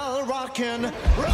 I'll rock and roll.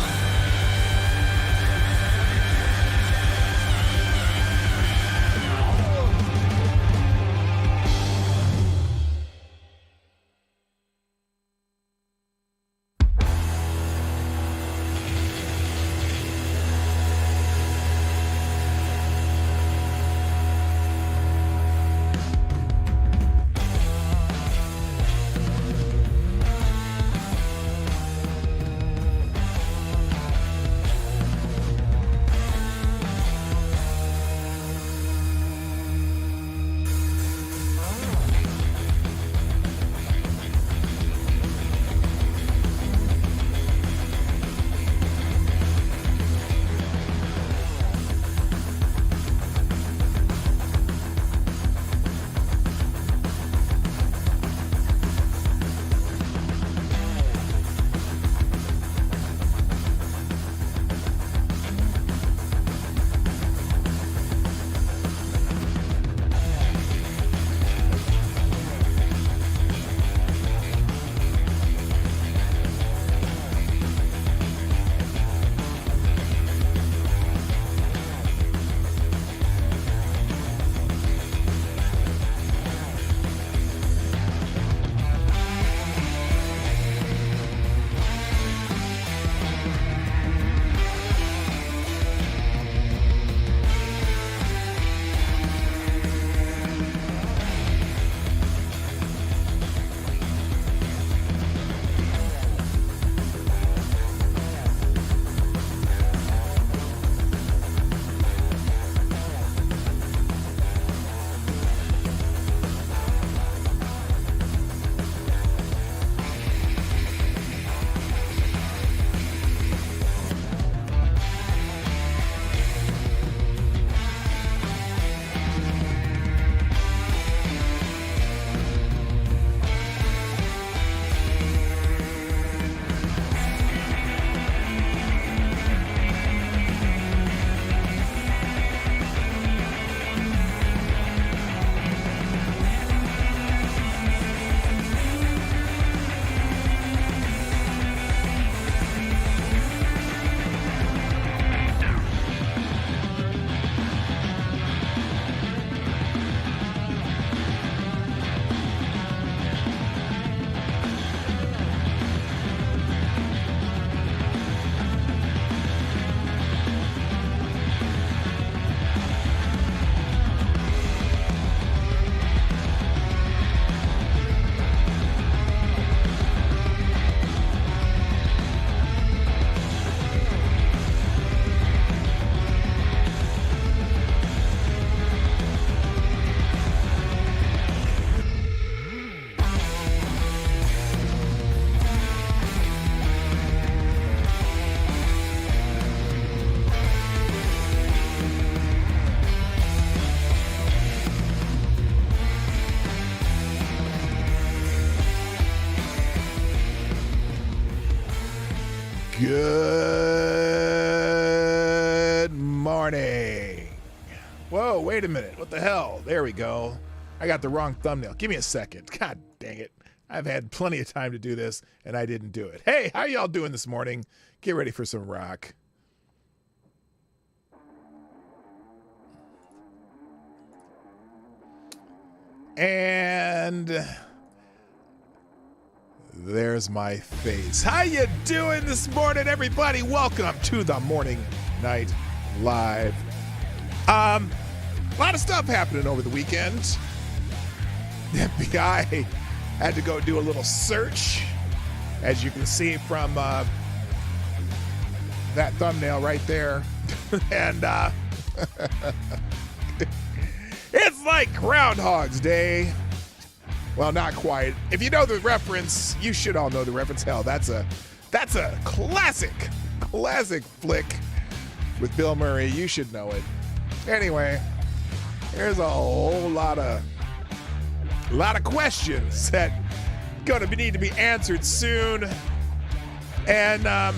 Good morning. Whoa, wait a minute. What the hell? There we go. I got the wrong thumbnail. Give me a second. God dang it. I've had plenty of time to do this, and I didn't do it. Hey, how y'all doing this morning? Get ready for some rock. And there's my face. How you doing this morning, everybody? Welcome to the Morning Night Live. A lot of stuff happening over the weekend. The FBI had to go do a little search, as you can see from that thumbnail right there. And it's like Groundhog's Day. Well, not quite. If you know the reference, you should all know the reference. Hell, that's a classic flick with Bill Murray. You should know it. Anyway, there's a whole lot of questions that need to be answered soon. And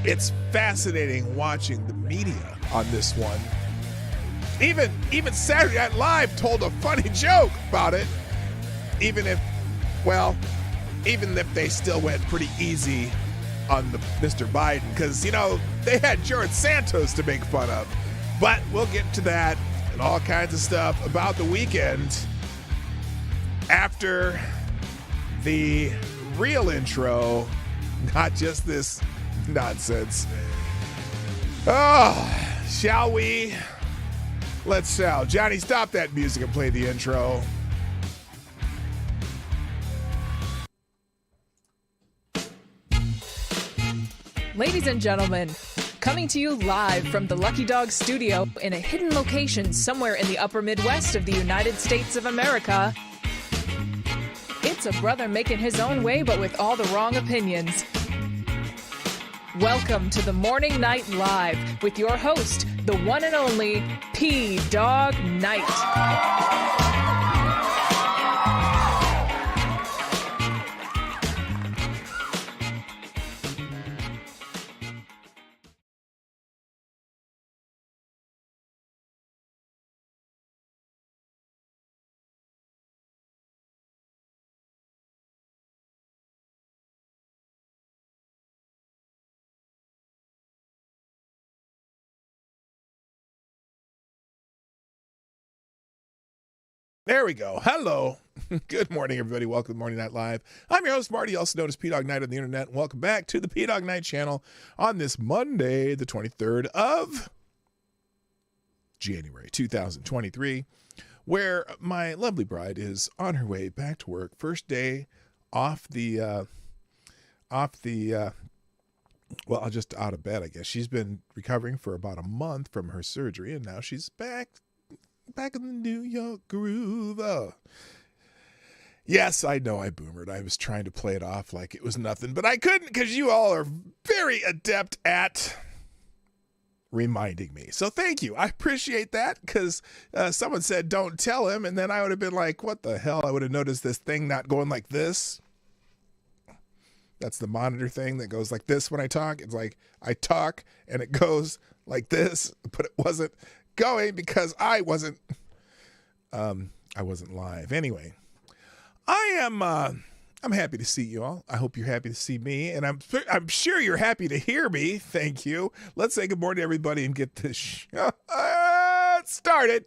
it's fascinating watching the media on this one. Even Saturday Night Live told a funny joke about it. Even if they still went pretty easy on the Mr. Biden because, they had George Santos to make fun of. But we'll get to that and all kinds of stuff about the weekend after the real intro, not just this nonsense. Oh, shall we? Let's shall. Johnny, stop that music and play the intro. Ladies and gentlemen, coming to you live from the Lucky Dog studio in a hidden location somewhere in the upper Midwest of the United States of America, it's a brother making his own way but with all the wrong opinions. Welcome to the Morning Night Live with your host, the one and only P-Dog Knight. There we go. Hello. Good morning, everybody. Welcome to Morning Night Live. I'm your host, Marty, also known as P-Dog Knight on the internet. And welcome back to the P-Dog Knight channel on this Monday, the 23rd of January, 2023, where my lovely bride is on her way back to work. First day off the well, just out of bed, I guess. She's been recovering for about a month from her surgery, and now she's back in the New York groove. Oh. Yes, I know I boomered. I was trying to play it off like it was nothing, but I couldn't because you all are very adept at reminding me. So thank you. I appreciate that because someone said, don't tell him. And then I would have been like, what the hell? I would have noticed this thing not going like this. That's the monitor thing that goes like this when I talk. It's like I talk and it goes like this, but it wasn't going because I wasn't live. Anyway, I'm happy to see you all. I hope you're happy to see me, and I'm sure you're happy to hear me. Thank you. Let's say good morning to everybody and get this show started.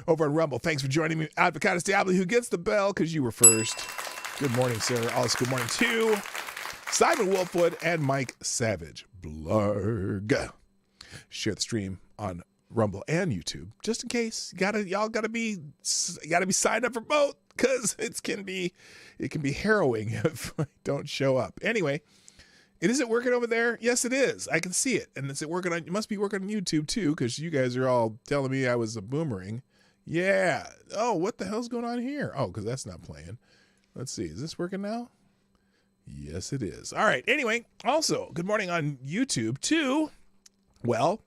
Over on Rumble. Thanks for joining me. Advocatus Diablo, who gets the bell because you were first. Good morning, sir. Also, good morning to Simon Wolfwood and Mike Savage Blarg. Share the stream on Rumble and YouTube, just in case. Y'all gotta be signed up for both, because it can be harrowing if I don't show up. Anyway, is it working over there? Yes, it is. I can see it, and it must be working on YouTube too, because you guys are all telling me I was a boomerang. Yeah. Oh, what the hell's going on here? Oh, because that's not playing. Let's see. Is this working now? Yes, it is. All right. Anyway, also good morning on YouTube too. Well,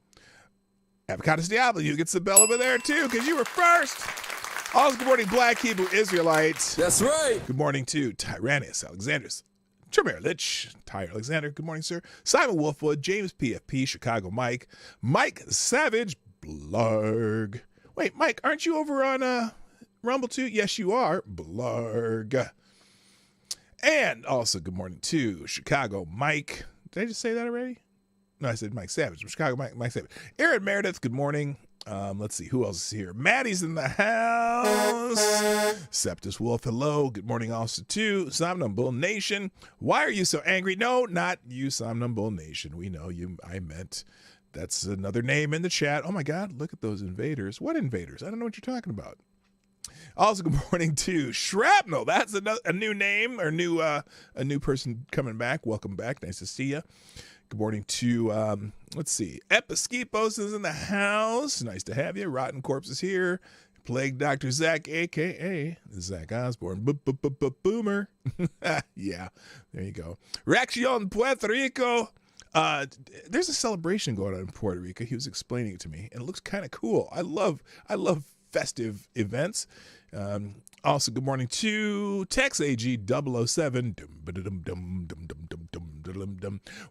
Avocatus Diablo, you gets the bell over there too, because you were first. Also, good morning, Black Hebrew Israelites. That's right. Good morning to Tyrannus Alexandrus, Tremere Lich, Tyre Alexander. Good morning, sir. Simon Wolfwood, James PFP, Chicago Mike, Mike Savage Blarg. Wait, Mike, aren't you over on Rumble too? Yes, you are. Blarg. And also, good morning to Chicago Mike. Did I just say that already? No, I said Mike Savage. From Chicago, Mike Savage. Aaron Meredith, good morning. Let's see, who else is here? Maddie's in the house. Septus Wolf, hello. Good morning also to Somnambule Nation. Why are you so angry? No, not you, Somnambule Nation. We know you. I meant that's another name in the chat. Oh my God, look at those invaders. What invaders? I don't know what you're talking about. Also, good morning to Shrapnel. That's a new name, or a new person coming back. Welcome back. Nice to see you. Good morning to, let's see, Episkipos is in the house. Nice to have you. Rotten Corpse is here. Plague Dr. Zach, a.k.a. Zach Osborne. Boomer. Yeah, there you go. Reaccion Puerto Rico. There's a celebration going on in Puerto Rico. He was explaining it to me, and it looks kind of cool. I love festive events. Also, good morning to Tex AG 007.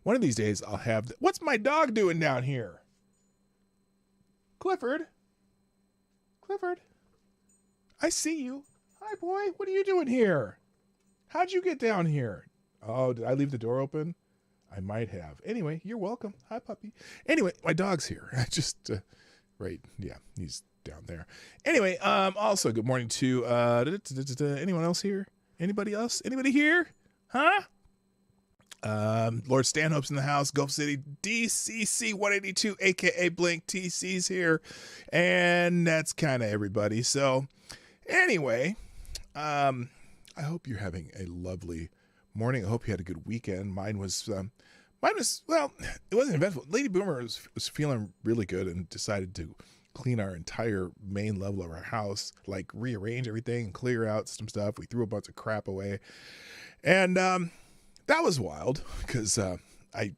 One of these days, I'll have... What's my dog doing down here? Clifford? I see you. Hi, boy. What are you doing here? How'd you get down here? Oh, did I leave the door open? I might have. Anyway, you're welcome. Hi, puppy. Anyway, my dog's here. I just, right. Yeah, he's down there. Anyway, also good morning to, anyone else here? Anybody else? Anybody here? Huh? Lord Stanhope's in the house. Gulf City, DCC 182, aka Blink TC's here. And that's kind of everybody. So anyway, I hope you're having a lovely morning. I hope you had a good weekend. Mine was, well, it wasn't eventful. Lady Boomer was feeling really good and decided to clean our entire main level of our house, like rearrange everything and clear out some stuff. We threw a bunch of crap away. And, that was wild because I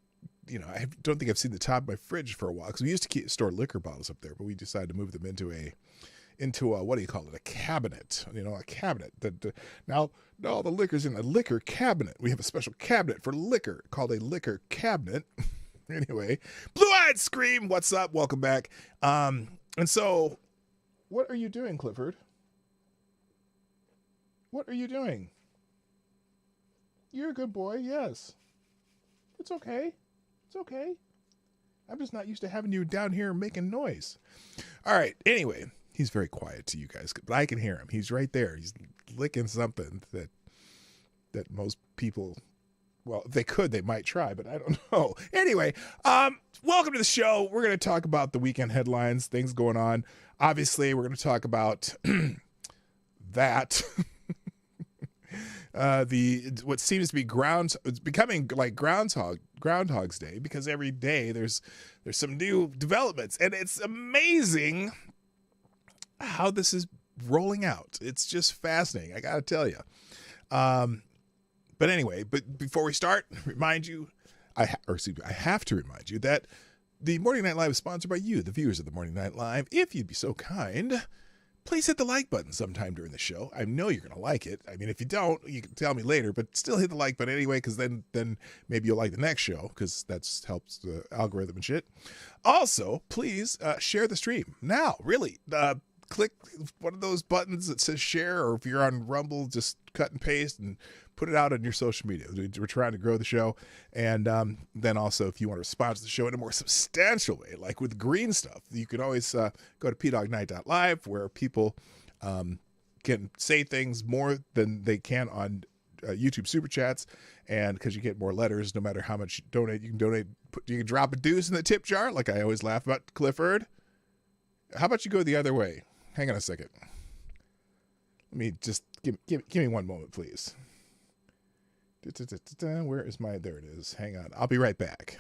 don't think I've seen the top of my fridge for a while because we used to store liquor bottles up there, but we decided to move them into a what do you call it? A cabinet. A cabinet that now all the liquor's in a liquor cabinet. We have a special cabinet for liquor called a liquor cabinet. Anyway, Blue-Eyed Scream, what's up? Welcome back. And so, what are you doing, Clifford? What are you doing? You're a good boy, yes. It's okay. It's okay. I'm just not used to having you down here making noise. All right, anyway, he's very quiet to you guys, but I can hear him. He's right there. He's licking something that most people, well, if they could, they might try, but I don't know. Anyway, welcome to the show. We're going to talk about the weekend headlines, things going on. Obviously, we're going to talk about that. What seems to be it's becoming like Groundhog's Day because every day there's some new developments, and it's amazing how this is rolling out. It's just fascinating, I gotta tell you. But anyway, before we start, I have to remind you that the Morning Night Live is sponsored by you, the viewers of the Morning Night Live. If you'd be so kind, please hit the like button sometime during the show. I know you're going to like it. I mean, if you don't, you can tell me later, but still hit the like button anyway, because then maybe you'll like the next show, because that helps the algorithm and shit. Also, please share the stream. Now, really, click one of those buttons that says share, or if you're on Rumble, just cut and paste and put it out on your social media. We're trying to grow the show. And then also, if you want to sponsor the show in a more substantial way, like with green stuff, you can always go to pdognight.live, where people can say things more than they can on YouTube Super Chats. And because you get more letters, no matter how much you donate, you can drop a deuce in the tip jar, like I always laugh about, Clifford. How about you go the other way? Hang on a second. Let me just give me one moment, please. Where is my? There it is. Hang on. I'll be right back.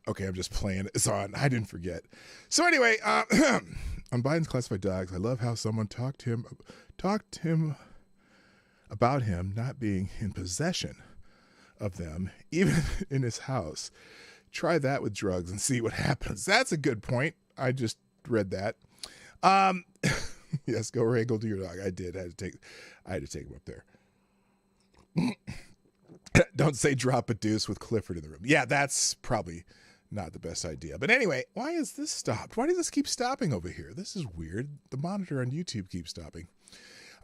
Okay, I'm just playing. It's on. I didn't forget. So anyway, on Biden's classified dogs, I love how someone talked to him about him not being in possession of them, even in his house. Try that with drugs and see what happens. That's a good point. I just read that. Yes, go wrangle to your dog. I did. I had to take him up there. Don't say drop a deuce with Clifford in the room. Yeah, that's probably not the best idea. But anyway, why is this stopped? Why does this keep stopping over here? This is weird. The monitor on YouTube keeps stopping.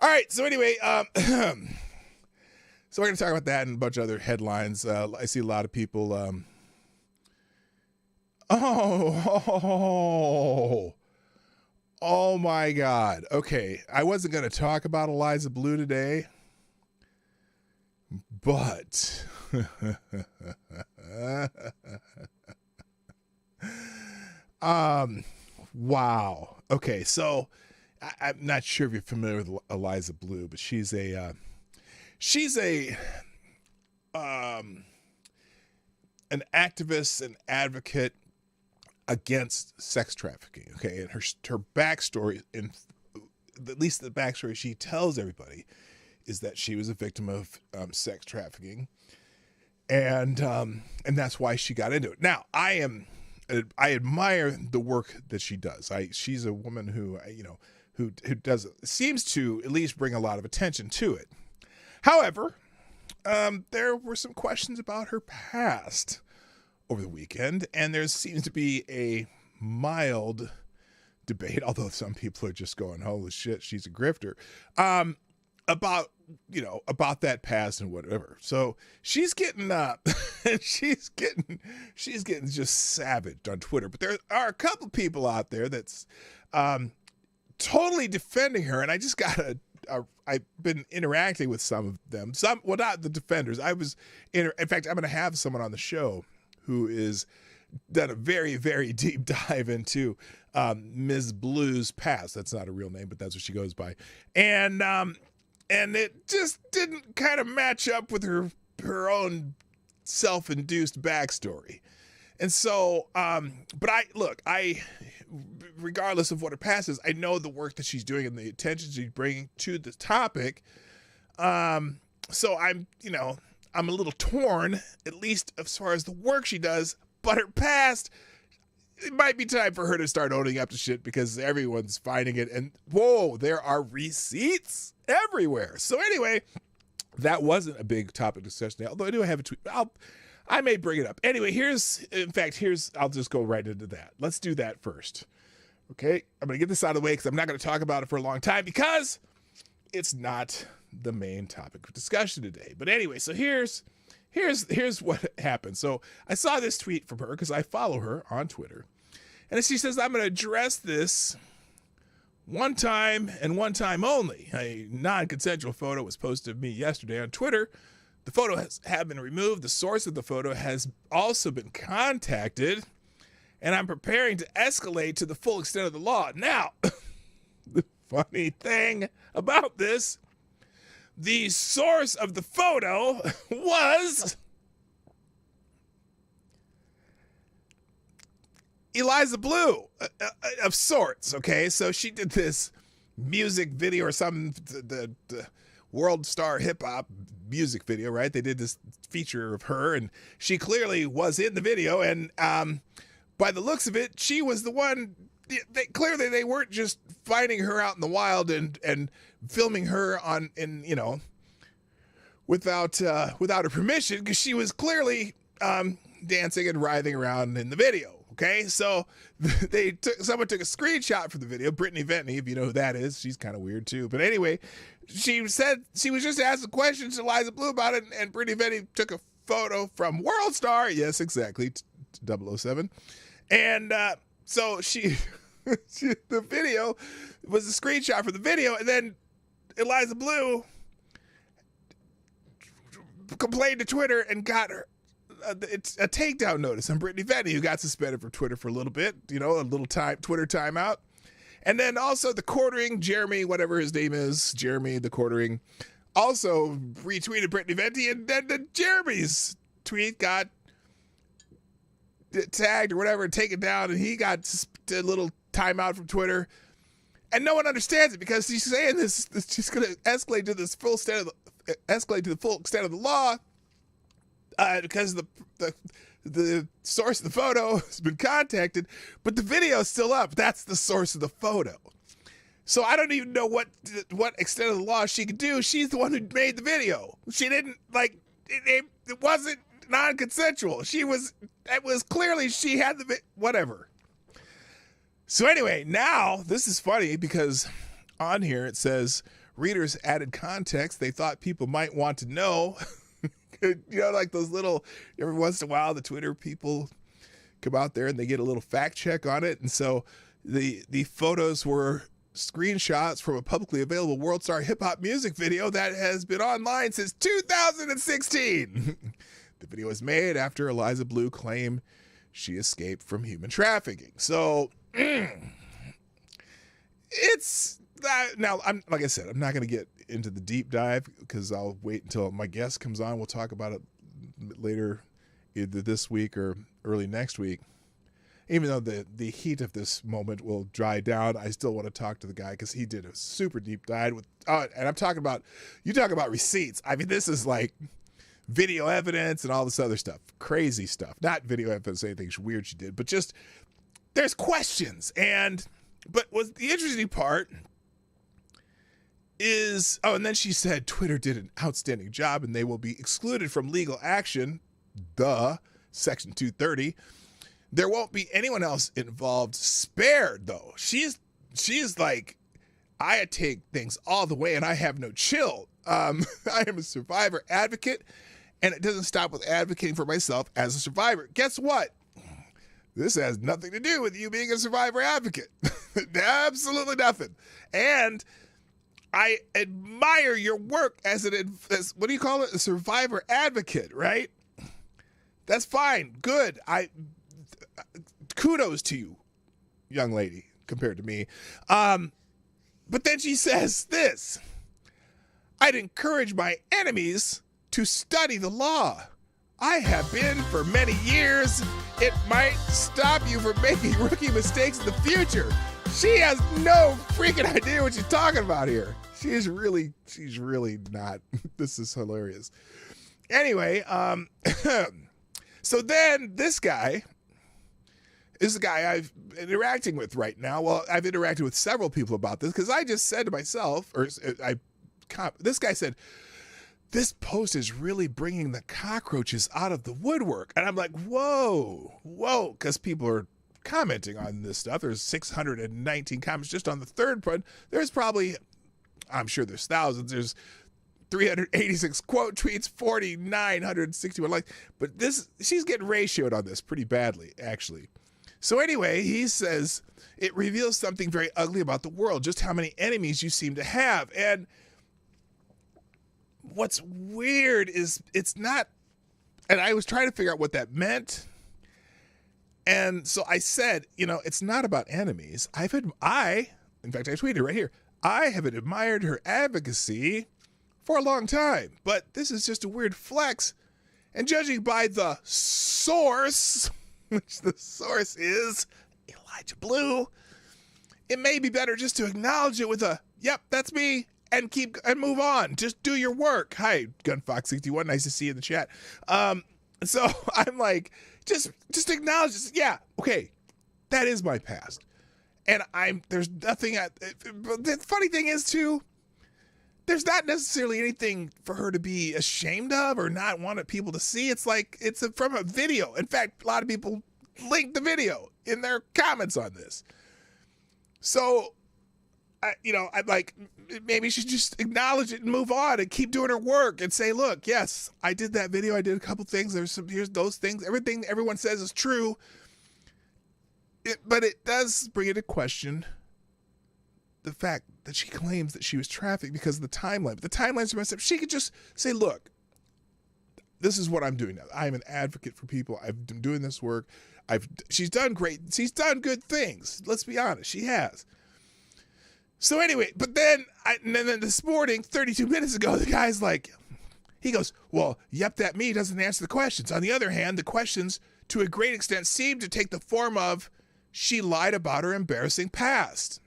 All right. So anyway, so we're going to talk about that and a bunch of other headlines. I see a lot of people. Oh my God. Okay. I wasn't going to talk about Eliza Blue today, but Wow. Okay, so I'm not sure if you're familiar with Eliza Blue, but she's an activist and advocate against sex trafficking. Okay, and her backstory, and at least the backstory she tells everybody, is that she was a victim of sex trafficking, and that's why she got into it. Now, I admire the work that she does. She's a woman who seems to at least bring a lot of attention to it. However, there were some questions about her past over the weekend, and there seems to be a mild debate, although some people are just going, "Holy shit, she's a grifter," about that past and whatever. So she's getting she's getting just savaged on Twitter. But there are a couple people out there that's totally defending her, and I just I've been interacting with some of them. Well, not the defenders. In fact, I'm going to have someone on the show who is done a very, very deep dive into Ms. Blue's past. That's not a real name, but that's what she goes by. And it just didn't kind of match up with her own self-induced backstory. And so, but regardless of what her past is, I know the work that she's doing and the attention she's bringing to the topic. So I'm a little torn, at least as far as the work she does, but her past, it might be time for her to start owning up to shit because everyone's finding it. And whoa, there are receipts everywhere. So anyway, that wasn't a big topic of discussion, although I do have a tweet. I may bring it up. Anyway, I'll just go right into that. Let's do that first. Okay, I'm going to get this out of the way because I'm not going to talk about it for a long time because it's not the main topic of discussion today. But anyway, so here's what happened. So I saw this tweet from her because I follow her on Twitter. And she says, "I'm going to address this one time and one time only." A non-consensual photo was posted of me yesterday on Twitter. The photo has been removed. The source of the photo has also been contacted. And I'm preparing to escalate to the full extent of the law. Now, the funny thing about this, the source of the photo was Eliza Blue, of sorts, okay? So she did this music video or something, the World Star Hip Hop music video, right? They did this feature of her, and she clearly was in the video, and by the looks of it, she was the one. Clearly, they weren't just finding her out in the wild and filming her without her permission, because she was clearly dancing and writhing around in the video. Okay, so someone took a screenshot from the video. Brittany Ventney, if you know who that is, she's kind of weird too. But anyway, she said she was just asking questions to Eliza Blue about it, and Brittany Ventney took a photo from World Star. Yes, exactly, 007. And so the video was a screenshot for the video, and then Eliza Blue complained to Twitter and got her it's a takedown notice on Brittany Ventney, who got suspended from Twitter for a little bit, a little Twitter timeout. And then also the quartering, Jeremy, whatever his name is, Jeremy the quartering, also retweeted Brittany Ventney, and then Jeremy's tweet got tagged or whatever, taken down, and he got a little timeout from Twitter. And no one understands it because she's saying this she's going to escalate to the full extent of the law, because the source of the photo has been contacted, but the video is still up. That's the source of the photo. So I don't even know what extent of the law she could do. She's the one who made the video. She didn't it wasn't non-consensual. It was clearly she had whatever. So anyway, now this is funny because on here it says readers added context they thought people might want to know. Like those little, every once in a while, the Twitter people come out there and they get a little fact check on it. And so the photos were screenshots from a publicly available World Star Hip Hop music video that has been online since 2016. The video was made after Eliza Blue claimed she escaped from human trafficking. So it's that. Now, like I said, I'm not going to get into the deep dive because I'll wait until my guest comes on. We'll talk about it later, either this week or early next week. Even though the heat of this moment will dry down, I still want to talk to the guy because he did a super deep dive with. And I'm talking about, you talk about receipts. I mean, this is like video evidence and all this other stuff, crazy stuff. Not video evidence, anything weird she did, but just there's questions. But what's the interesting part is, and then she said Twitter did an outstanding job and they will be excluded from legal action. Section 230. There won't be anyone else involved spared, though. She's like, I take things all the way and I have no chill. I am a survivor advocate, and it doesn't stop with advocating for myself as a survivor. Guess what? This has nothing to do with you being a survivor advocate. Absolutely nothing. And I admire your work as what do you call it? A survivor advocate, right? That's fine. Good. Kudos to you, young lady, compared to me. But then she says this: I'd encourage my enemies to study the law. I have been for many years. It might stop you from making rookie mistakes in the future. She has no freaking idea what she's talking about here. She's really not. This is hilarious. Anyway, so then this guy is the guy I've been interacting with right now. Well, I've interacted with several people about this because I just said to myself, this guy said, this post is really bringing the cockroaches out of the woodwork. And I'm like, whoa, because people are commenting on this stuff. There's 619 comments just on the third one. There's probably, I'm sure there's thousands. There's 386 quote tweets, 4,961 likes. But she's getting ratioed on this pretty badly, actually. So anyway, he says, it reveals something very ugly about the world, just how many enemies you seem to have. And what's weird is it's not, and I was trying to figure out what that meant. And so I said, it's not about enemies. In fact, I tweeted right here, I have admired her advocacy for a long time, but this is just a weird flex. And judging by the source, which the source is Elijah Blue, it may be better just to acknowledge it with a, yep, that's me, and move on. Just do your work. Hi, Gunfox61. Nice to see you in the chat. So I'm like, just acknowledge this. Yeah, okay, that is my past. And there's nothing, but the funny thing is too, there's not necessarily anything for her to be ashamed of or not want people to see. It's like, from a video. In fact, a lot of people linked the video in their comments on this. So, I'm like, maybe she should just acknowledge it and move on and keep doing her work and say, look, yes, I did that video. I did a couple things. Here's those things. Everything everyone says is true. But it does bring into question the fact that she claims that she was trafficked because of the timeline. But the timeline's messed up. She could just say, look, this is what I'm doing now. I'm an advocate for people. I've been doing this work. She's done great. She's done good things. Let's be honest. She has. So anyway, but then this morning, 32 minutes ago, the guy's like, he goes, well, yep, that me doesn't answer the questions. On the other hand, the questions to a great extent seem to take the form of she lied about her embarrassing past.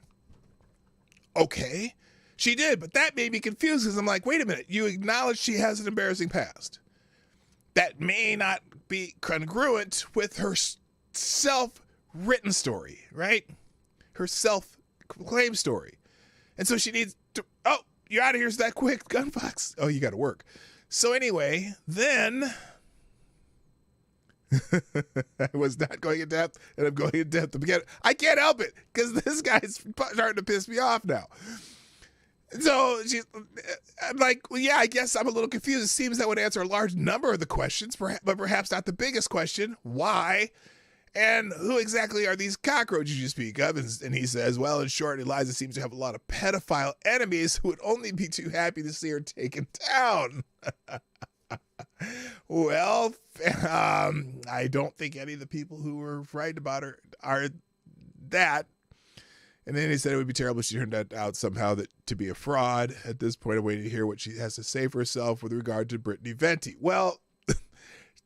Okay, she did, but that made me confused because I'm like, wait a minute, you acknowledge she has an embarrassing past. That may not be congruent with her self-written story, right? Her self-claim story. And so she needs to, you're out of here that quick, Gunfox. Oh, you got to work. So anyway, then I was not going in depth, and I'm going in depth again. I can't help it because this guy's starting to piss me off now. So I'm like, well, yeah, I guess I'm a little confused. It seems that would answer a large number of the questions, but perhaps not the biggest question. Why? And who exactly are these cockroaches you speak of? And he says, well, in short, Eliza seems to have a lot of pedophile enemies who would only be too happy to see her taken down. Well, I don't think any of the people who were right about her are that. And then he said it would be terrible if she turned out somehow to be a fraud. At this point, I'm waiting to hear what she has to say for herself with regard to Brittany Venti. Well,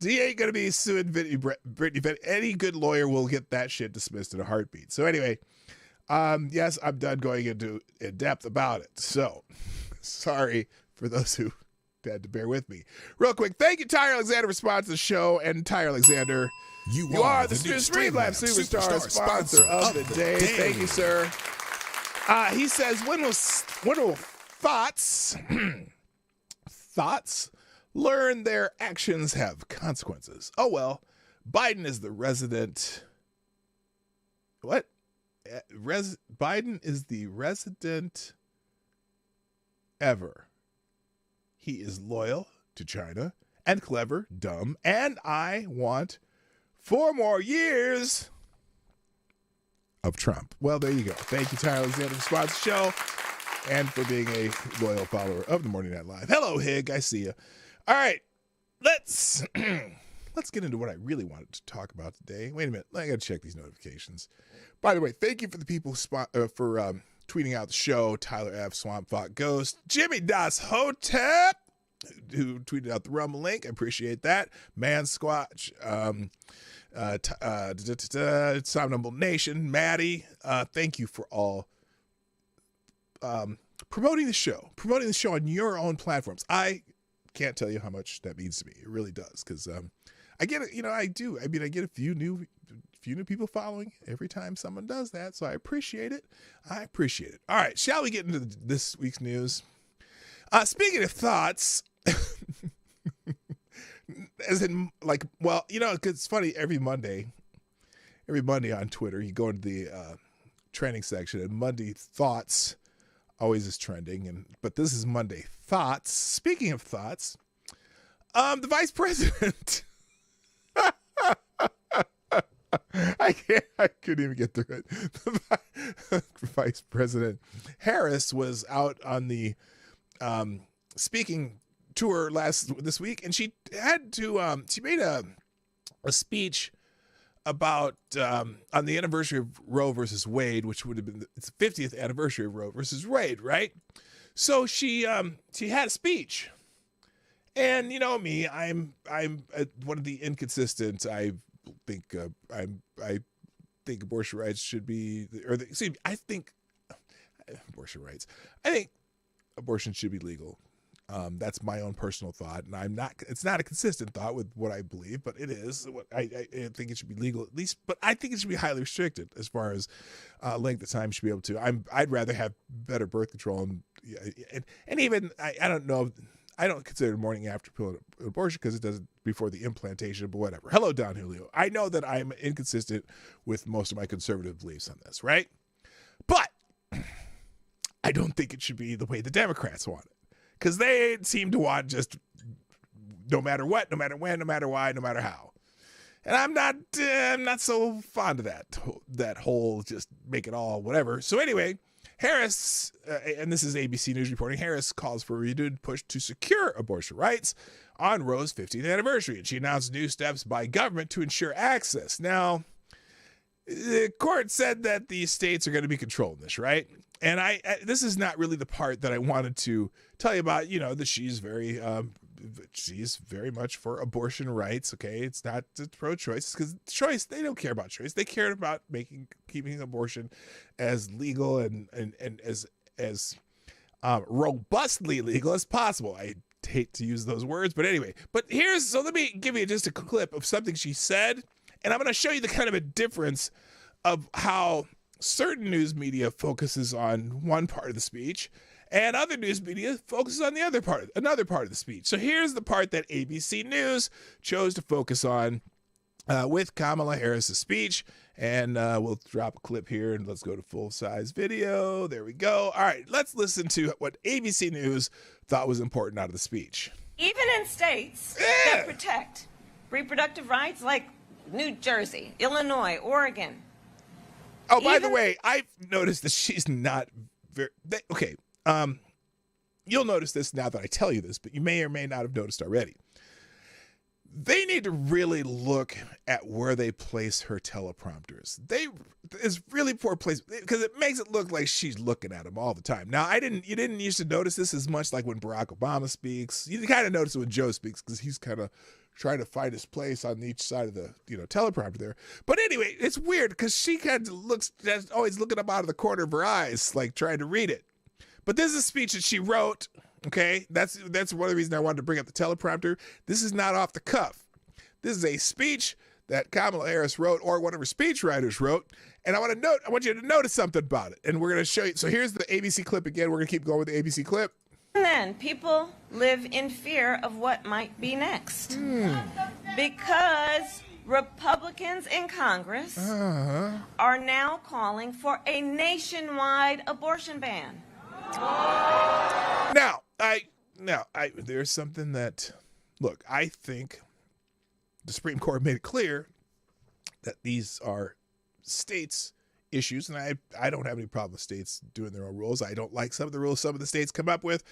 he ain't going to be suing Brittany Venti. Any good lawyer will get that shit dismissed in a heartbeat. So anyway, yes, I'm done going into in depth about it. So sorry for those who had to bear with me. Real quick, thank you, Tyre Alexander, for sponsoring the show. And Tyre Alexander, you are the Streamlabs Superstar sponsor of the day. Thank you, sir. He says, when will thoughts learn their actions have consequences? Oh, well, Biden is the resident. What? Biden is the resident ever. He is loyal to China and clever, dumb, and I want 4 more years of Trump. Well, there you go. Thank you, Tyler Alexander, for sponsoring the show and for being a loyal follower of the Morning Night Live. Hello, Hig. I see you. All right. Let's get into what I really wanted to talk about today. Wait a minute. I got to check these notifications. By the way, thank you for the people for tweeting out the show. Tyler F. Swamp Thought Ghost. Jimmy Das Hotep, who tweeted out the Rumble link. I appreciate that. Man Squatch. Somnambul Nation. Maddie. Thank you for all promoting the show on your own platforms. I can't tell you how much that means to me. It really does, because I get it. I do. I mean, I get a few new people following every time someone does that, so I appreciate it. All right, shall we get into this week's news? Speaking of thoughts, as in, it's funny, every Monday on Twitter, you go into the trending section, and Monday Thoughts always is trending, but this is Monday Thoughts. Speaking of thoughts, the vice president. I couldn't even get through it. Vice President Harris was out on the speaking tour this week, and she had to she made a speech about on the anniversary of Roe versus Wade, which would have been it's the 50th anniversary of Roe versus Wade, right? So she had a speech, and me, I'm one of the inconsistent. I think abortion rights should be, I think abortion should be legal. That's my own personal thought, and it's not a consistent thought with what I believe, but it is. I think it should be legal at least, but I think it should be highly restricted as far as length of time should be able to. I'd rather have better birth control, and even I don't know. I don't consider morning after pill an abortion because it does it before the implantation, but whatever. Hello, Don Julio. I know that I'm inconsistent with most of my conservative beliefs on this, right? But I don't think it should be the way the Democrats want it, because they seem to want just no matter what, no matter when, no matter why, no matter how. And I'm not so fond of that whole just make it all whatever. So anyway, Harris, and this is ABC News reporting, Harris calls for a renewed push to secure abortion rights on Roe's 50th anniversary, and she announced new steps by government to ensure access. Now, the court said that the states are going to be controlling this, right? And this is not really the part that I wanted to tell you about. That she's very much for abortion rights. Okay, it's not pro-choice, because choice, they don't care about choice. They care about keeping abortion as legal and as robustly legal as possible. I hate to use those words, but anyway. So let me give you just a clip of something she said, and I'm going to show you the kind of a difference of how certain news media focuses on one part of the speech, and other news media focuses on another part of the speech. So here's the part that ABC News chose to focus on with Kamala Harris's speech, and we'll drop a clip here, and let's go to full-size video. There we go. All right, let's listen to what ABC News thought was important out of the speech. Even in states that protect reproductive rights, like New Jersey, Illinois, Oregon. Oh, by the way, I've noticed that she's not very... Okay, you'll notice this now that I tell you this, but you may or may not have noticed already. They need to really look at where they place her teleprompters. It's really poor placement because it makes it look like she's looking at them all the time. Now, you didn't used to notice this as much like when Barack Obama speaks. You kind of notice it when Joe speaks because he's kind of trying to find his place on each side of the teleprompter there. But anyway, it's weird because she kind of looks always looking up out of the corner of her eyes, like trying to read it. But this is a speech that she wrote. Okay, that's one of the reasons I wanted to bring up the teleprompter. This is not off the cuff. This is a speech that Kamala Harris wrote, or one of her speechwriters wrote, and I want you to notice something about it. And we're going to show you. So here's the ABC clip again. We're going to keep going with the ABC clip. And then people live in fear of what might be next. Because Republicans in Congress are now calling for a nationwide abortion ban. Now, there's something that, look, I think the Supreme Court made it clear that these are states' issues, and I don't have any problem with states doing their own rules. I don't like some of the rules some of the states come up with,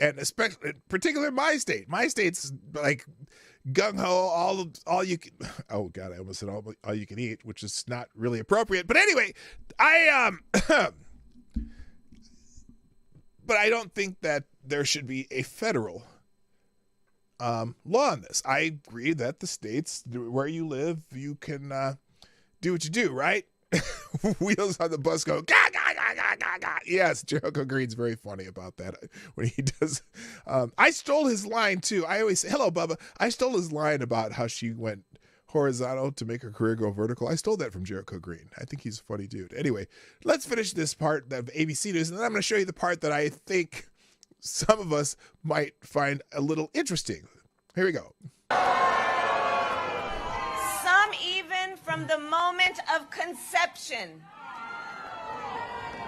and especially, in particular, my state. My state's like gung-ho, all you can, oh God, I almost said all you can eat, which is not really appropriate. But anyway, but I don't think that there should be a federal law on this. I agree that the states where you live, you can do what you do, right? Wheels on the bus go, ga, ga, ga, ga, ga, ga. Yes, Jericho Green's very funny about that when he does. I stole his line, too. I always say, hello, Bubba. I stole his line about how she went horizontal to make her career go vertical. I stole that from Jericho Green. I think he's a funny dude. Anyway, let's finish this part of ABC News, and then I'm going to show you the part that I think some of us might find a little interesting. Here we go. Some even from the moment of conception.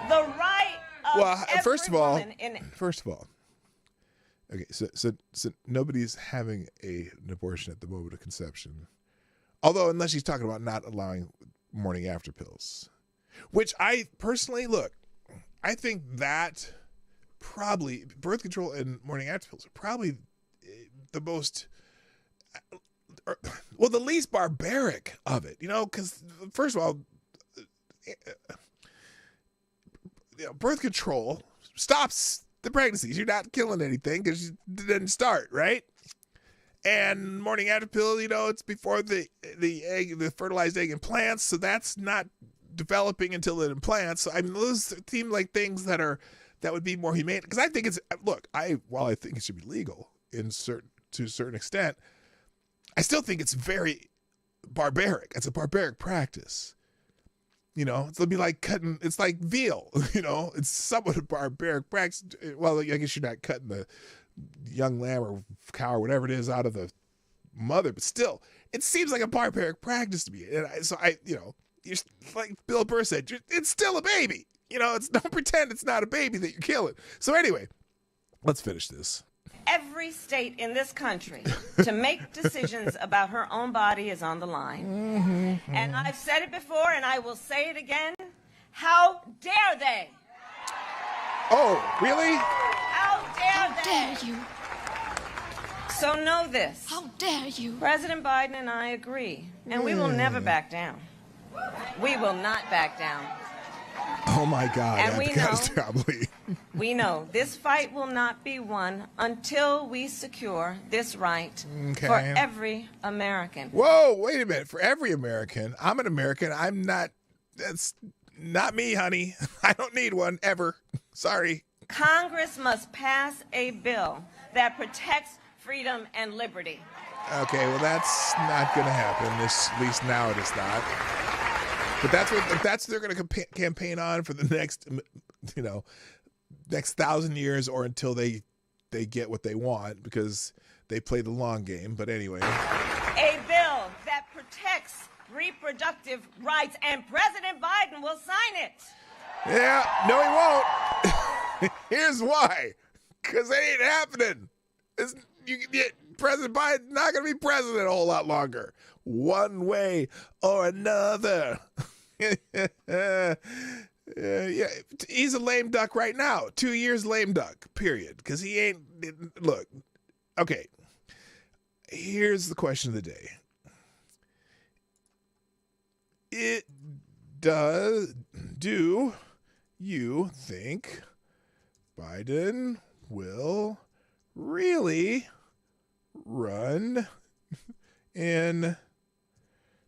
The right of every first of all, okay, so nobody's having an abortion at the moment of conception. Although, unless she's talking about not allowing morning after pills, which I personally, I think that probably birth control and morning after pills are probably the most, the least barbaric of it, because first of all, birth control stops the pregnancies. You're not killing anything because it didn't start, right? And morning after pill, it's before the fertilized egg implants, so that's not developing until it implants. So, I mean, those seem like things that would be more humane. Because I think while I think it should be legal to a certain extent, I still think it's very barbaric. It's a barbaric practice. It'll be like cutting. It's like veal. It's somewhat a barbaric practice. Well, I guess you're not cutting the young lamb or cow or whatever it is out of the mother, but still, it seems like a barbaric practice to me. And you're like Bill Burr said, it's still a baby. Don't pretend it's not a baby that you're killing. So anyway, let's finish this. Every state in this country to make decisions about her own body is on the line. And I've said it before, and I will say it again. How dare they? Oh, really? How dare they? How dare you? So know this. How dare you? President Biden and I agree, and we will never back down. We will not back down. Oh my God! And we know this fight will not be won until we secure this right for every American. Whoa! Wait a minute. For every American, I'm an American. I'm not. That's not me, honey. I don't need one ever. Sorry. Congress must pass a bill that protects freedom and liberty. Okay, well, that's not going to happen. At least now it is not. But that's what they're going to campaign on for the next 1,000 years, or until they get what they want, because they play the long game. But anyway, a bill that protects reproductive rights, and President Biden will sign it. Yeah, no, he won't. Here's why: because it ain't happening. President Biden's not going to be president a whole lot longer, one way or another. Yeah, he's a lame duck right now. 2 years lame duck, period. Because he ain't. Look, okay. here's the question of the day. Do you think Biden will really run in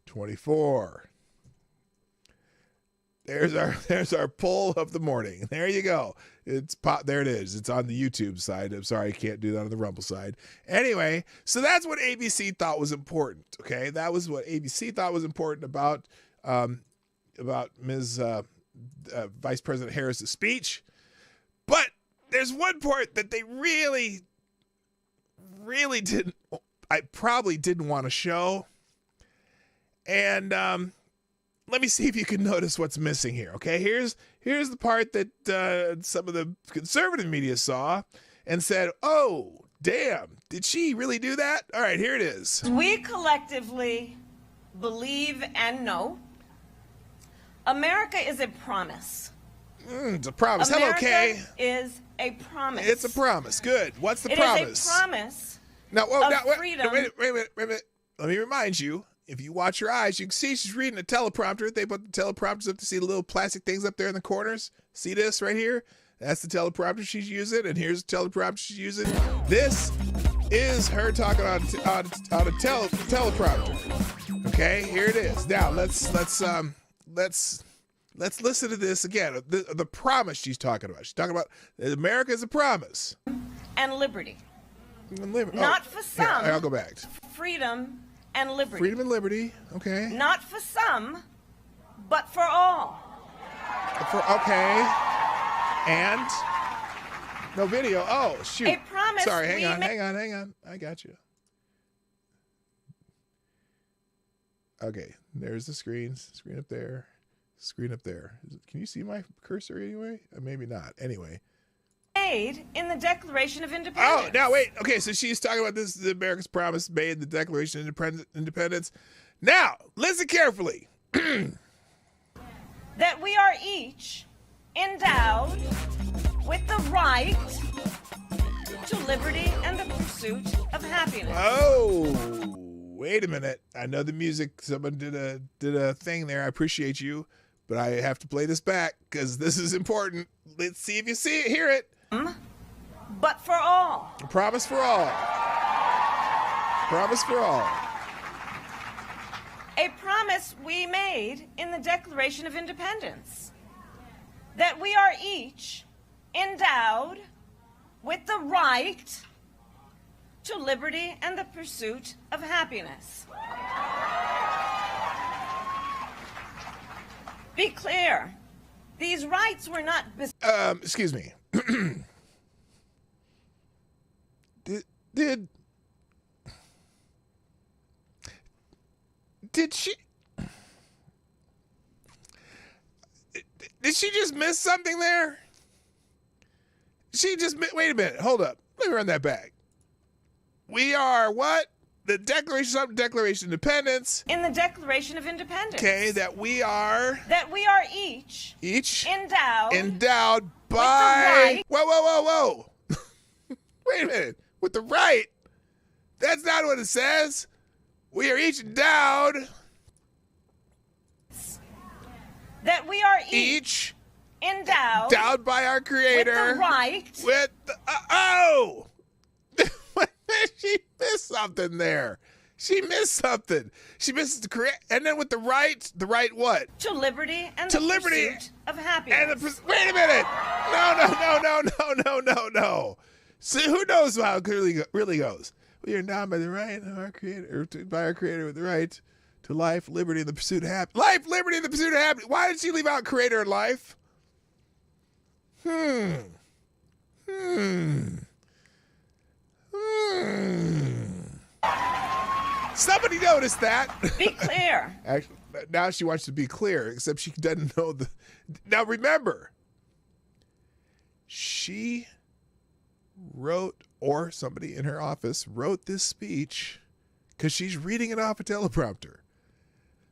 24? There's our poll of the morning. There you go. There it is. It's on the YouTube side. I'm sorry I can't do that on the Rumble side. Anyway, so that's what ABC thought was important. Okay, that was what ABC thought was important about Ms. Vice President Harris's speech. But there's one part that they really didn't. I probably didn't want to show. And let me see if you can notice what's missing here. Okay, here's the part that some of the conservative media saw and said, "Oh, damn, did she really do that?" All right, here it is. We collectively believe and know America is a promise. It's a promise. America Hello, Kay. is a promise. It's a promise. Good. What's the promise? It is a promise now, freedom. wait a minute. Let me remind you. If you watch your eyes, you can see she's reading a teleprompter. They put the teleprompters up to see the little plastic things up there in the corners. See this right here? That's the teleprompter she's using, and here's the teleprompter she's using. This is her talking on a teleprompter. Okay, here it is. Now let's listen to this again. The promise she's talking about. She's talking about America is a promise And liberty. Not for some. Here, I'll go back. Freedom and liberty. Freedom and liberty. Okay. Not for some, but for all. Okay. And no video. Oh, shoot. A promise. Sorry, hang on. I got you. Okay, there's the screen. Screen up there. Can you see my cursor anyway? Maybe not. Anyway. Made in the Declaration of Independence. Oh, now wait. Okay, so she's talking about this, the America's promise made in the Declaration of Independence. Now, listen carefully. That we are each endowed with the right to liberty and the pursuit of happiness. Oh, wait a minute. I know the music. Someone did a thing there. I appreciate you, but I have to play this back because this is important. Let's see if you see it, hear it. But for all. A promise for all. Promise for all. A promise we made in the Declaration of Independence. That we are each endowed with the right to liberty and the pursuit of happiness. Be clear. These rights were not... Excuse me. Did she just miss something there? Wait a minute. Hold up. Let me run that back. We are what? The Declaration of Independence. In the Declaration of Independence. Okay, that we are each endowed by... With the right. Whoa. Wait a minute. With the right? That's not what it says. We are each endowed. That we are each endowed by our Creator. with the right. With the, she missed something there. She missed something. She missed the correct, and then with the right what? To liberty and the pursuit of happiness. Wait a minute. No. See, who knows how it really goes? We are endowed by the right of our Creator, by our Creator with the right to life, liberty, and the pursuit of happiness. Life, liberty, and the pursuit of happiness. Why did she leave out Creator and life? Somebody noticed that. Be clear. Actually, now she wants to be clear, except she doesn't know the... Now remember, she wrote, or somebody in her office wrote this speech because she's reading it off a teleprompter.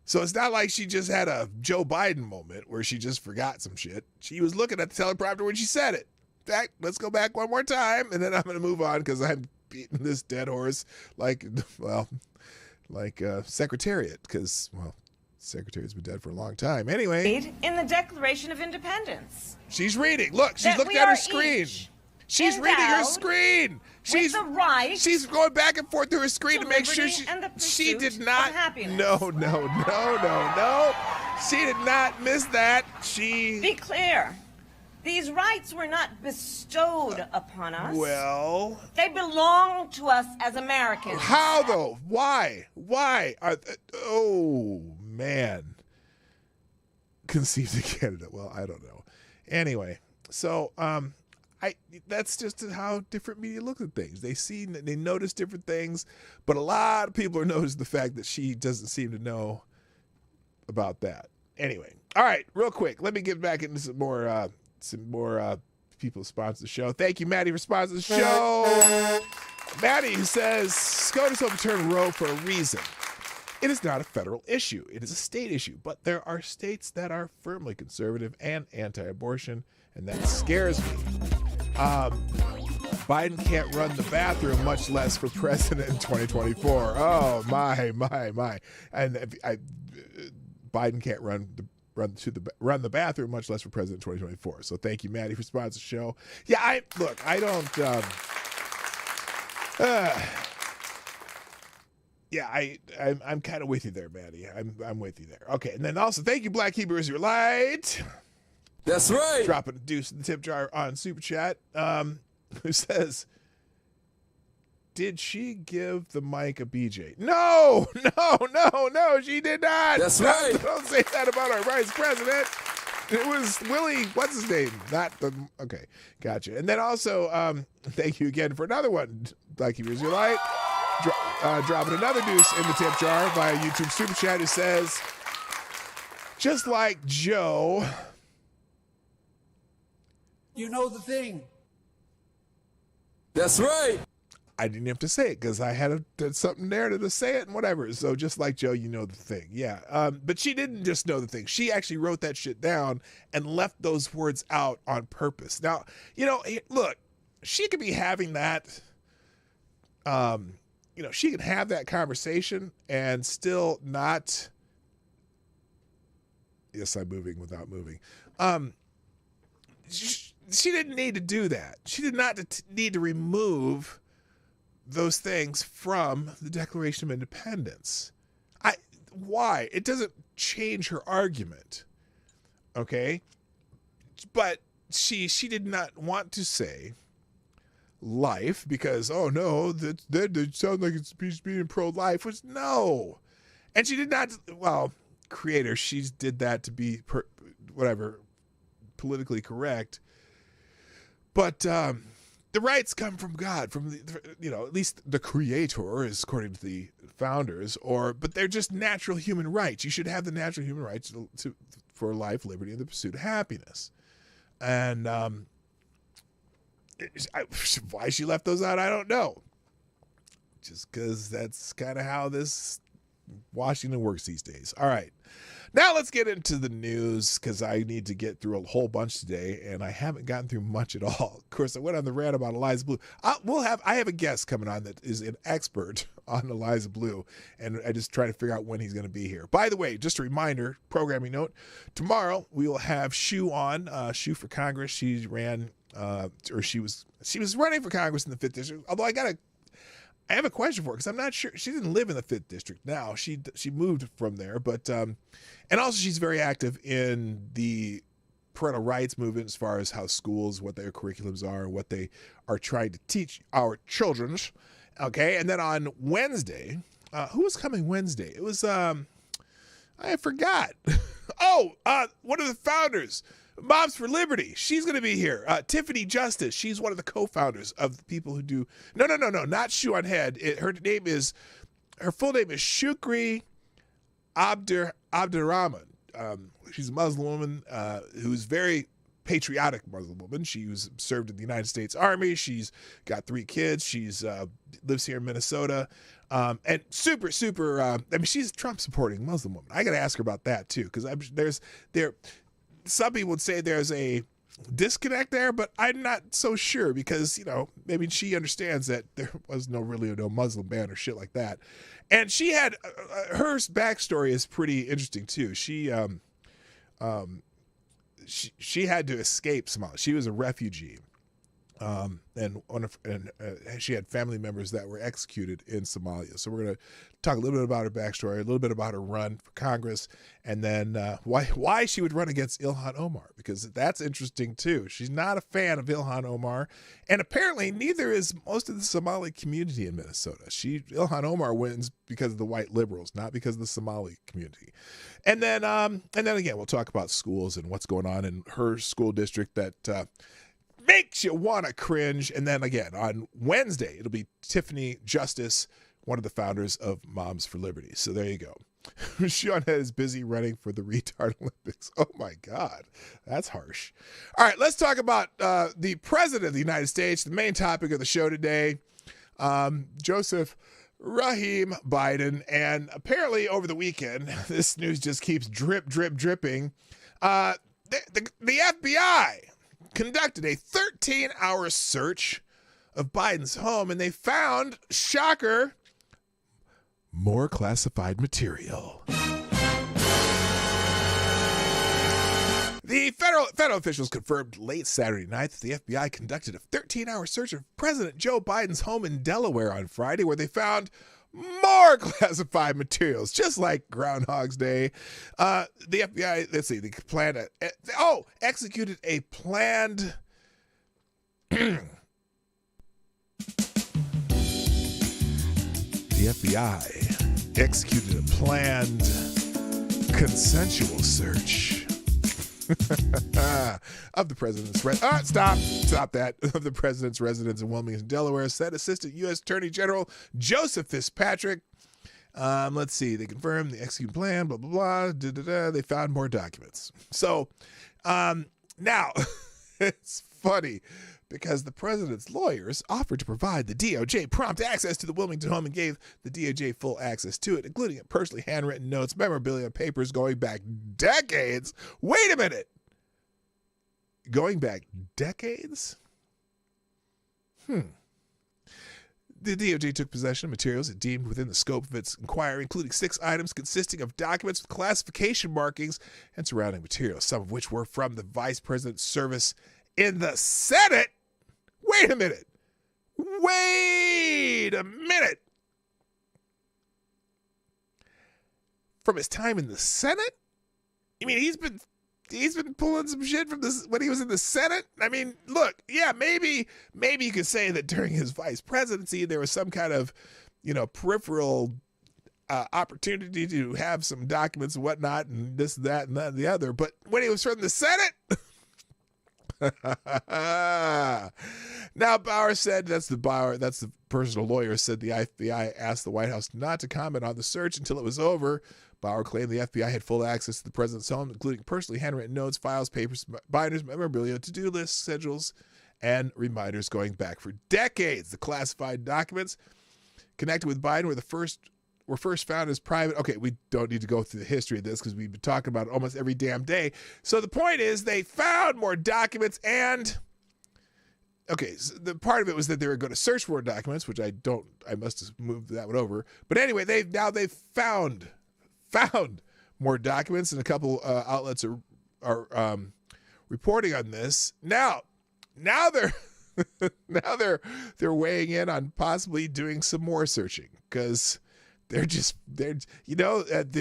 So it's not like she just had a Joe Biden moment where she just forgot some shit. She was looking at the teleprompter when she said it. In fact, let's go back one more time, and then I'm going to move on because I'm beating this dead horse like Secretariat, because, well, Secretariat's been dead for a long time. Anyway. In the Declaration of Independence. She's reading. Look, she's looking at her screen. She's reading her screen. She's the right. She's going back and forth to her screen to make sure she did not. No. She did not miss that. Be clear. These rights were not bestowed upon us. Well, they belong to us as Americans. How though? Why? Oh man. Conceived in Canada. Well, I don't know. Anyway, so that's just how different media looks at things. They notice different things, but a lot of people are noticing the fact that she doesn't seem to know about that. Anyway, all right, real quick, let me get back into some more people who sponsor the show. Thank you, Maddie, for sponsoring the show. Maddie says SCOTUS overturned Roe for a reason. It is not a federal issue. It is a state issue, but there are states that are firmly conservative and anti-abortion, and that scares me. Biden can't run the bathroom, much less for president in 2024. Oh, my. And Biden can't run the bathroom, much less for president in 2024. So thank you, Maddie, for sponsoring the show. Yeah, I don't. I'm kind of with you there, Maddie. I'm with you there. Okay, and then also thank you, Black Hebrew Israelite. That's right. Dropping a deuce in the tip jar on Super Chat. Who says, did she give the mic a BJ? No, she did not. That's right. Don't say that about our vice president. It was Willie, what's his name? Okay, gotcha. And then also, thank you again for another one, Black Hebrew Israelite. Dropping another deuce in the tip jar via YouTube Super Chat. It says, just like Joe. You know the thing. That's right. I didn't have to say it because I had something there to say it and whatever. So just like Joe, you know the thing. Yeah. But she didn't just know the thing. She actually wrote that shit down and left those words out on purpose. Now, look, she could be having that, she could have that conversation and still not. Yes, I'm moving without moving. She didn't need to do that. She did not need to remove those things from the Declaration of Independence. Why? It doesn't change her argument. Okay? But she did not want to say life because, oh no, that sounds like it's being pro-life. Which, no. And she did not, creator, she did that to be, politically correct. But the rights come from God, from at least the creator is according to the founders, but they're just natural human rights. You should have the natural human rights for life, liberty, and the pursuit of happiness. And why she left those out, I don't know. Just because that's kind of how this Washington works these days. All right. Now let's get into the news because I need to get through a whole bunch today, and I haven't gotten through much at all. Of course, I went on the rant about Eliza Blue. I have a guest coming on that is an expert on Eliza Blue, and I just try to figure out when he's going to be here. By the way, just a reminder, programming note, tomorrow we will have Shu on, Shu for Congress. She ran, she was running for Congress in the 5th District, although I have a question for her because I'm not sure. She didn't live in the 5th District now. She moved from there, but and also she's very active in the parental rights movement as far as how schools, what their curriculums are, and what they are trying to teach our children. Okay, and then on Wednesday, who was coming Wednesday? It was I forgot. One of the founders. Moms for Liberty. She's going to be here. Tiffany Justice. She's one of the co-founders of the people who do. No, not Shoe on Head. Her full name is Shukri Abdurrahman. She's a Muslim woman who's very patriotic Muslim woman. She served in the United States Army. She's got 3 kids. She's lives here in Minnesota. And super, she's a Trump supporting Muslim woman. I got to ask her about that too, because some people would say there's a disconnect there, but I'm not so sure because, maybe she understands that there was no Muslim ban or shit like that. And she had, her backstory is pretty interesting too. She had to escape Somalia. She was a refugee. And she had family members that were executed in Somalia. So we're going to talk a little bit about her backstory, a little bit about her run for Congress, and then why she would run against Ilhan Omar, because that's interesting too. She's not a fan of Ilhan Omar, and apparently neither is most of the Somali community in Minnesota. Ilhan Omar wins because of the white liberals, not because of the Somali community. And then again, we'll talk about schools and what's going on in her school district that makes you want to cringe. And then again, on Wednesday, it'll be Tiffany Justice, one of the founders of Moms for Liberty. So there you go. Shauna is busy running for the retard Olympics. Oh my God, that's harsh. All right, let's talk about the president of the United States, the main topic of the show today, Joseph Rahim Biden. And apparently over the weekend, this news just keeps dripping. The FBI conducted a 13-hour search of Biden's home, and they found, shocker, more classified material. The federal officials confirmed late Saturday night that the FBI conducted a 13-hour search of President Joe Biden's home in Delaware on Friday, where they found more classified materials, just like Groundhog's Day. The FBI, let's see, they executed a planned the FBI executed a planned consensual search of the president's stop that of the president's residence in Wilmington, Delaware, said Assistant U.S. Attorney General Joseph Fitzpatrick. Let's see. They confirmed the execution plan. Blah blah blah. They found more documents. So now it's funny because the president's lawyers offered to provide the DOJ prompt access to the Wilmington home and gave the DOJ full access to it, including personally handwritten notes, memorabilia, and papers going back decades. Wait a minute. Going back decades? The DOJ took possession of materials it deemed within the scope of its inquiry, including 6 items consisting of documents with classification markings and surrounding materials, some of which were from the vice president's service in the Senate. Wait a minute. From his time in the Senate? You mean he's been pulling some shit from this when he was in the Senate? I mean, look, yeah, maybe you could say that during his vice presidency there was some kind of, peripheral opportunity to have some documents and whatnot and this, that, and that, and the other. But when he was from the Senate, now Bauer said that's the personal lawyer said the FBI asked the White House not to comment on the search until it was over. Bauer claimed the FBI had full access to the president's home, including personally handwritten notes, files, papers, binders, memorabilia, to-do lists, schedules, and reminders going back for decades. The classified documents connected with Biden were first found as private. Okay, we don't need to go through the history of this because we've been talking about it almost every damn day. So the point is they found more documents and, okay, so the part of it was that they were going to search for more documents, which I must have moved that one over. But anyway, they've found more documents, and a couple outlets are reporting on this. Now they're they're weighing in on possibly doing some more searching because they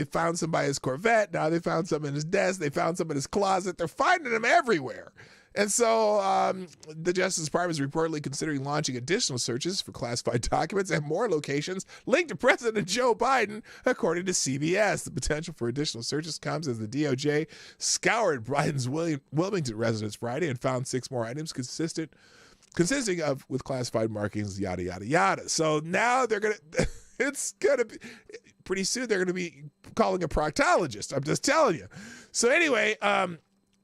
found some by his Corvette. Now they found some in his desk. They found some in his closet. They're finding them everywhere. And so the Justice Department is reportedly considering launching additional searches for classified documents at more locations linked to President Joe Biden, according to CBS. The potential for additional searches comes as the DOJ scoured Biden's Wilmington residence Friday and found 6 more items consisting of with classified markings, yada, yada, yada. So now it's going to be, pretty soon they're going to be calling a proctologist. I'm just telling you. So anyway,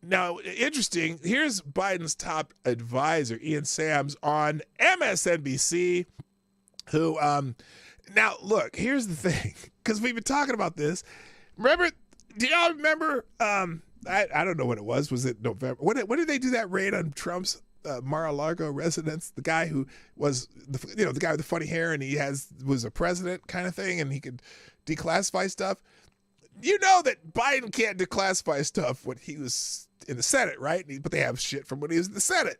now, interesting, here's Biden's top advisor, Ian Sams, on MSNBC, who, now, look, here's the thing, because we've been talking about this. Do y'all remember I don't know what it was. Was it November? When did they do that raid on Trump's Mar-a-Lago residence? The guy who was the guy with the funny hair and was a president kind of thing, and he could declassify stuff. You know that Biden can't declassify stuff when he was in the Senate, right? But they have shit from when he was in the Senate.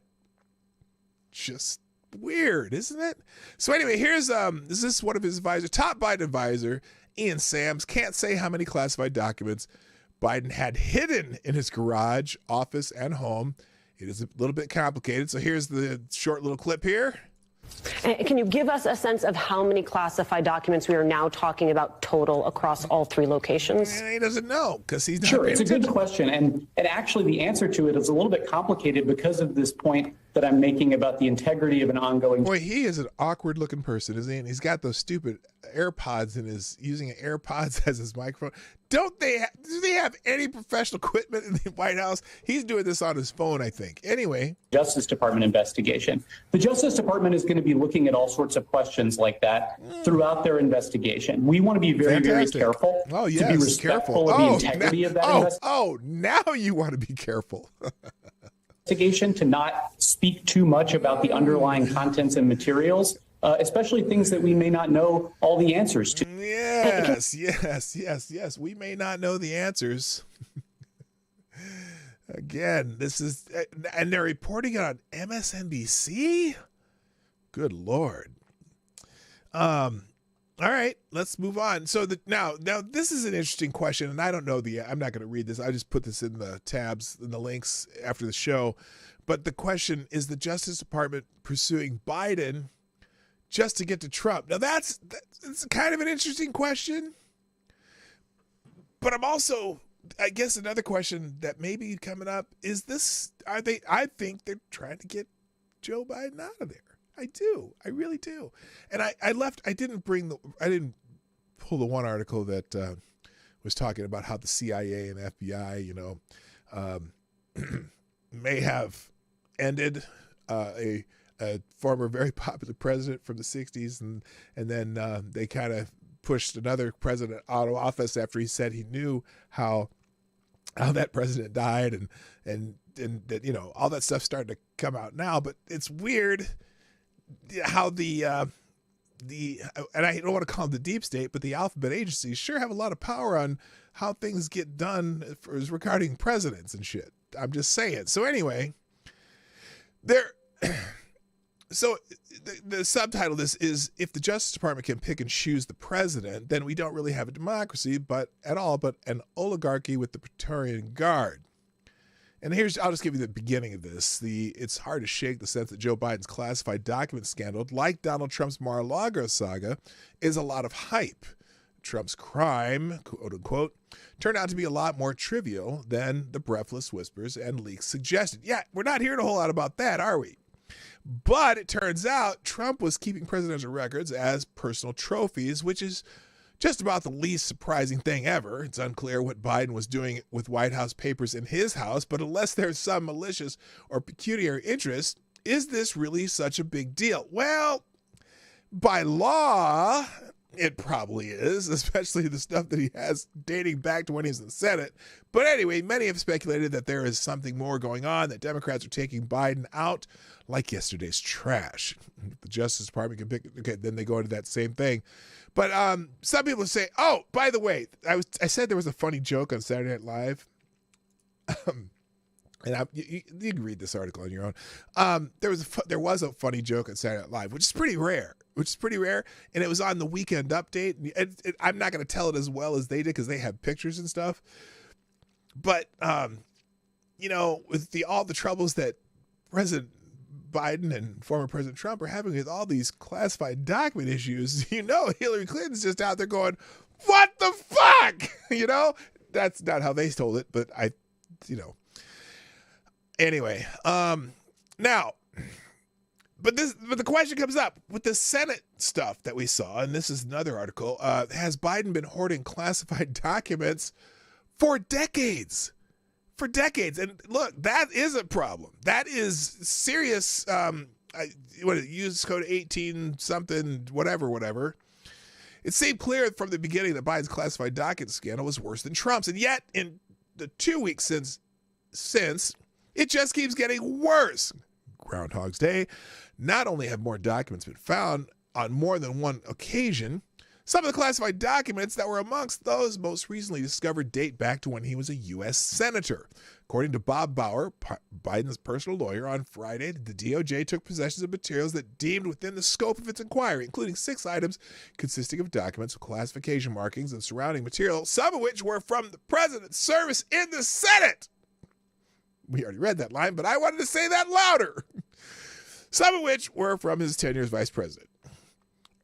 Just weird, isn't it? So anyway, here's this is one of his advisors, top Biden advisor, Ian Sams, can't say how many classified documents Biden had hidden in his garage, office, and home. It is a little bit complicated. So here's the short little clip here. Can you give us a sense of how many classified documents we are now talking about total across all three locations? And he doesn't know because he's not Sure, paying it's a attention. good question. And actually the answer to it is a little bit complicated because of this point that I'm making about the integrity of an ongoing. Boy, he is an awkward looking person, isn't he? And he's got those stupid AirPods and is using AirPods as his microphone. Do they have any professional equipment in the White House? He's doing this on his phone, I think. Anyway. Justice Department investigation. The Justice Department is going to be looking at all sorts of questions like that throughout their investigation. We want to be very, Fantastic. very careful to be respectful of the integrity of that investigation. Oh, now you want to be careful. Investigation, to not speak too much about the underlying contents and materials, especially things that we may not know all the answers to. Yes. We may not know the answers. Again, this is, and they're reporting it on MSNBC? Good Lord. All right, let's move on. So now this is an interesting question, and I don't know I'm not going to read this. I just put this in the tabs and the links after the show. But the question is, the Justice Department pursuing Biden just to get to Trump? Now that's kind of an interesting question. But I'm also, I guess another question that may be coming up is this: I think they're trying to get Joe Biden out of there. I do. I really do. And I didn't pull the one article that was talking about how the CIA and FBI, may have ended a former very popular president from the 60s. And then they kind of pushed another president out of office after he said he knew how that president died and that, all that stuff started to come out now. But it's weird how the and I don't want to call them the deep state, but the alphabet agencies sure have a lot of power on how things get done regarding presidents and shit. I'm just saying. So anyway, so the subtitle of this is, if the Justice Department can pick and choose the president, then we don't really have a democracy, but an oligarchy with the Praetorian Guard. And I'll just give you the beginning of this. It's hard to shake the sense that Joe Biden's classified document scandal, like Donald Trump's Mar-a-Lago saga, is a lot of hype. Trump's crime, quote unquote, turned out to be a lot more trivial than the breathless whispers and leaks suggested. Yeah, we're not hearing a whole lot about that, are we? But it turns out Trump was keeping presidential records as personal trophies, which is just about the least surprising thing ever. It's unclear what Biden was doing with White House papers in his house, but unless there's some malicious or pecuniary interest, is this really such a big deal? Well, by law, it probably is, especially the stuff that he has dating back to when he was in the Senate. But anyway, many have speculated that there is something more going on, that Democrats are taking Biden out like yesterday's trash. The Justice Department can pick, okay, then they go into that same thing. But some people say, oh, by the way, I said there was a funny joke on Saturday Night Live. And you can read this article on your own. There was a funny joke on Saturday Night Live, which is pretty rare. And it was on the Weekend Update. I'm not going to tell it as well as they did because they have pictures and stuff. But, with all the troubles that President Biden and former President Trump are having with all these classified document issues, Hillary Clinton's just out there going, what the fuck? That's not how they told it, but anyway, now, but the question comes up with the Senate stuff that we saw, and this is another article. Has Biden been hoarding classified documents for decades? For decades. And look, that is a problem. That is serious. Use code 18 something, whatever. It seemed clear from the beginning that Biden's classified document scandal was worse than Trump's. And yet in the 2 weeks since, it just keeps getting worse. Groundhog's Day. Not only have more documents been found on more than one occasion, some of the classified documents that were amongst those most recently discovered date back to when he was a U.S. Senator. According to Bob Bauer, Biden's personal lawyer, on Friday, the DOJ took possession of materials that deemed within the scope of its inquiry, including 6 items consisting of documents with classification markings and surrounding material, some of which were from the president's service in the Senate. We already read that line, but I wanted to say that louder. Some of which were from his tenure as vice president.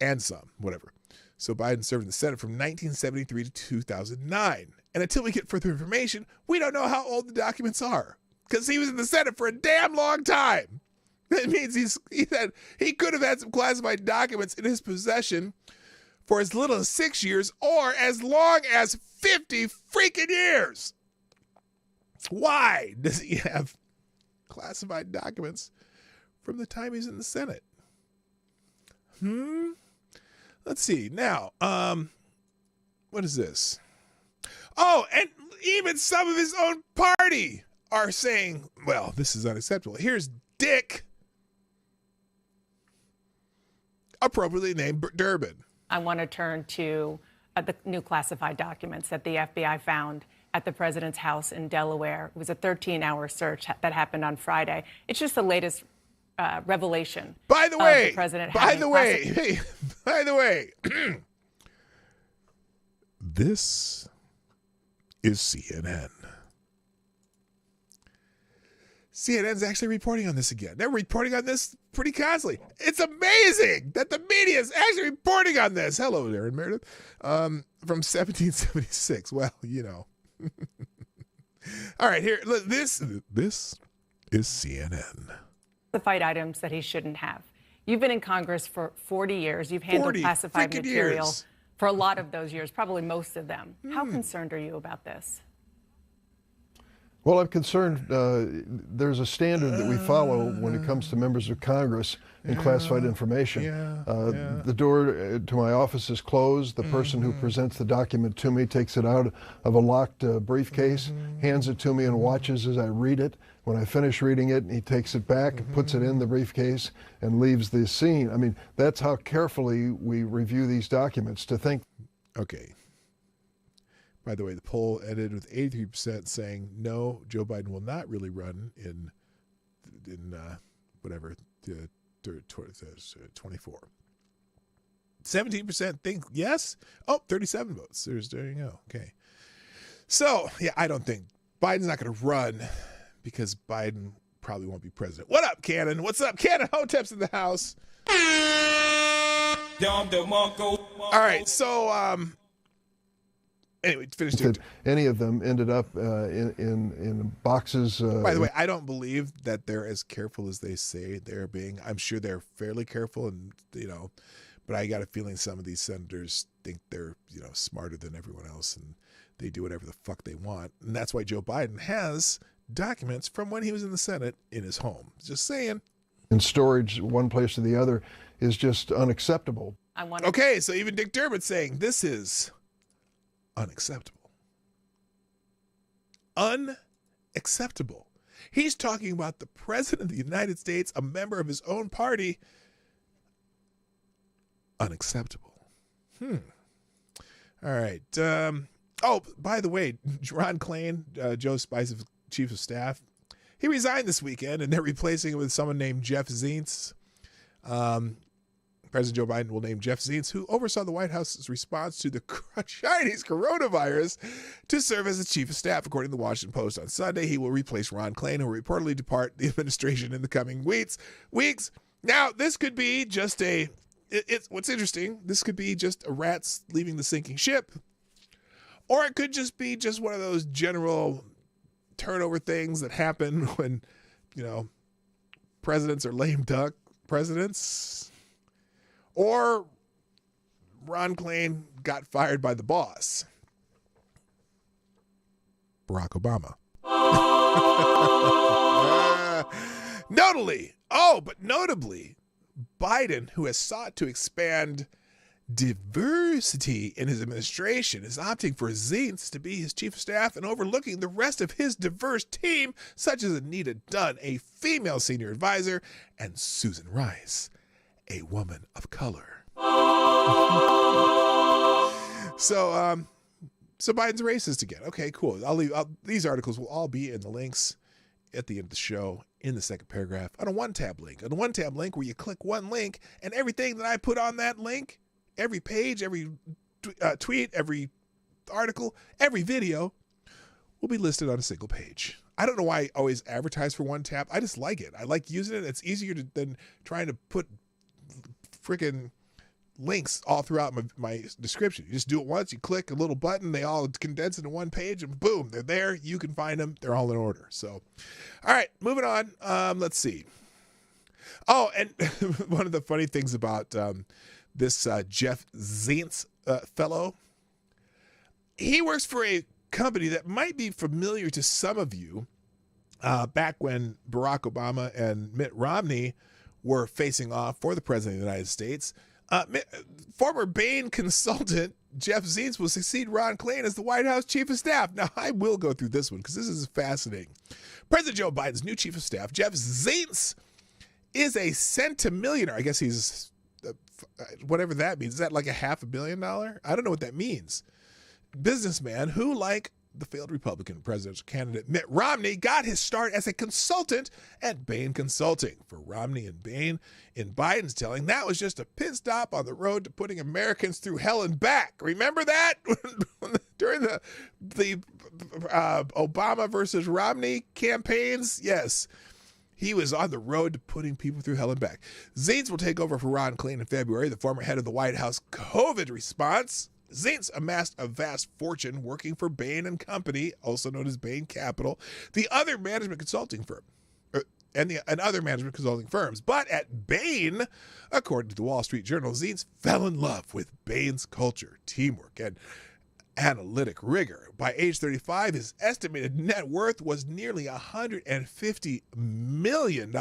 And some, whatever. So Biden served in the Senate from 1973 to 2009. And until we get further information, we don't know how old the documents are. Because he was in the Senate for a damn long time. That means he could have had some classified documents in his possession for as little as 6 years or as long as 50 freaking years. Why does he have classified documents from the time he's in the Senate? Let's see. Now, what is this? Oh, and even some of his own party are saying, well, this is unacceptable. Here's Dick, appropriately named Durbin. I want to turn to the new classified documents that the FBI found at the president's house in Delaware. It was a 13-hour search that happened on Friday. It's just the latest revelation. By the way, this is CNN. CNN's actually reporting on this again. They're reporting on this pretty constantly. It's amazing that the media is actually reporting on this. Hello, Aaron Meredith. From 1776. Well, you know. All right, here. This is CNN. Classified items that he shouldn't have. You've been in Congress for 40 years. You've handled classified material for a lot of those years, probably most of them. How concerned are you about this? Well, I'm concerned there's a standard that we follow when it comes to members of Congress and classified information. The door to my office is closed. The person who presents the document to me takes it out of a locked briefcase, hands it to me and watches as I read it. When I finish reading it, he takes it back, puts it in the briefcase, and leaves the scene. I mean, that's how carefully we review these documents to think. Okay. By the way, the poll ended with 83% saying no, Joe Biden will not really run in 24. 17% think yes. Oh, 37 votes. There you go. Okay. So, yeah, I don't think Biden's not going to run because Biden probably won't be president. What up, Cannon? What's up, Cannon? Hotep's in the house. All right, so anyway, finished it. Any of them ended up in boxes. By the way, I don't believe that they're as careful as they say they're being. I'm sure they're fairly careful, and but I got a feeling some of these senators think they're smarter than everyone else, and they do whatever the fuck they want, and that's why Joe Biden has documents from when he was in the Senate in his home. Just saying. In storage, one place or the other, is just unacceptable. Okay, so even Dick Durbin's saying this is unacceptable. Unacceptable. He's talking about the president of the United States, a member of his own party. Unacceptable. All right. Oh, by the way, Ron Klain, Joe Spice's chief of staff, he resigned this weekend, and they're replacing him with someone named Jeff Zients. President Joe Biden will name Jeff Zients, who oversaw the White House's response to the Chinese coronavirus, to serve as the chief of staff. According to the Washington Post on Sunday, he will replace Ron Klain, who will reportedly depart the administration in the coming weeks. Now, this could be just what's interesting, this could be just a rats leaving the sinking ship, or it could just be just one of those general turnover things that happen when, presidents are lame duck presidents. Or Ron Klain got fired by the boss, Barack Obama. Notably, Biden, who has sought to expand diversity in his administration is opting for Zients to be his chief of staff and overlooking the rest of his diverse team, such as Anita Dunn, a female senior advisor, and Susan Rice, a woman of color. So Biden's racist again. Okay, cool. These articles will all be in the links at the end of the show in the second paragraph on a one-tab link. On a one-tab link where you click one link and everything that I put on that link, every page, every tweet, every article, every video will be listed on a single page. I don't know why I always advertise for one tab. I just like it. I like using it. It's easier than trying to put freaking links all throughout my description. You just do it once, you click a little button, they all condense into one page, and boom, they're there. You can find them. They're all in order. So, all right, moving on. Let's see. Oh, and one of the funny things about this Jeff Zients fellow, he works for a company that might be familiar to some of you. Back when Barack Obama and Mitt Romney were facing off for the president of the United States, former Bain consultant Jeff Zients will succeed Ron Klain as the White House chief of staff. Now, I will go through this one because this is fascinating. President Joe Biden's new chief of staff, Jeff Zients, is a centimillionaire. I guess he's whatever that means. Is that like a $500 million? I don't know what that means. Businessman who, like the failed Republican presidential candidate Mitt Romney, got his start as a consultant at Bain Consulting. For Romney and Bain, in Biden's telling, that was just a pit stop on the road to putting Americans through hell and back. Remember that? During the Obama versus Romney campaigns? Yes. He was on the road to putting people through hell and back. Zients will take over for Ron Klain in February, the former head of the White House COVID response. Zients amassed a vast fortune working for Bain & Company, also known as Bain Capital, the other management consulting firm, and other management consulting firms. But at Bain, according to the Wall Street Journal, Zients fell in love with Bain's culture, teamwork, and analytic rigor. By age 35, his estimated net worth was nearly $150 million.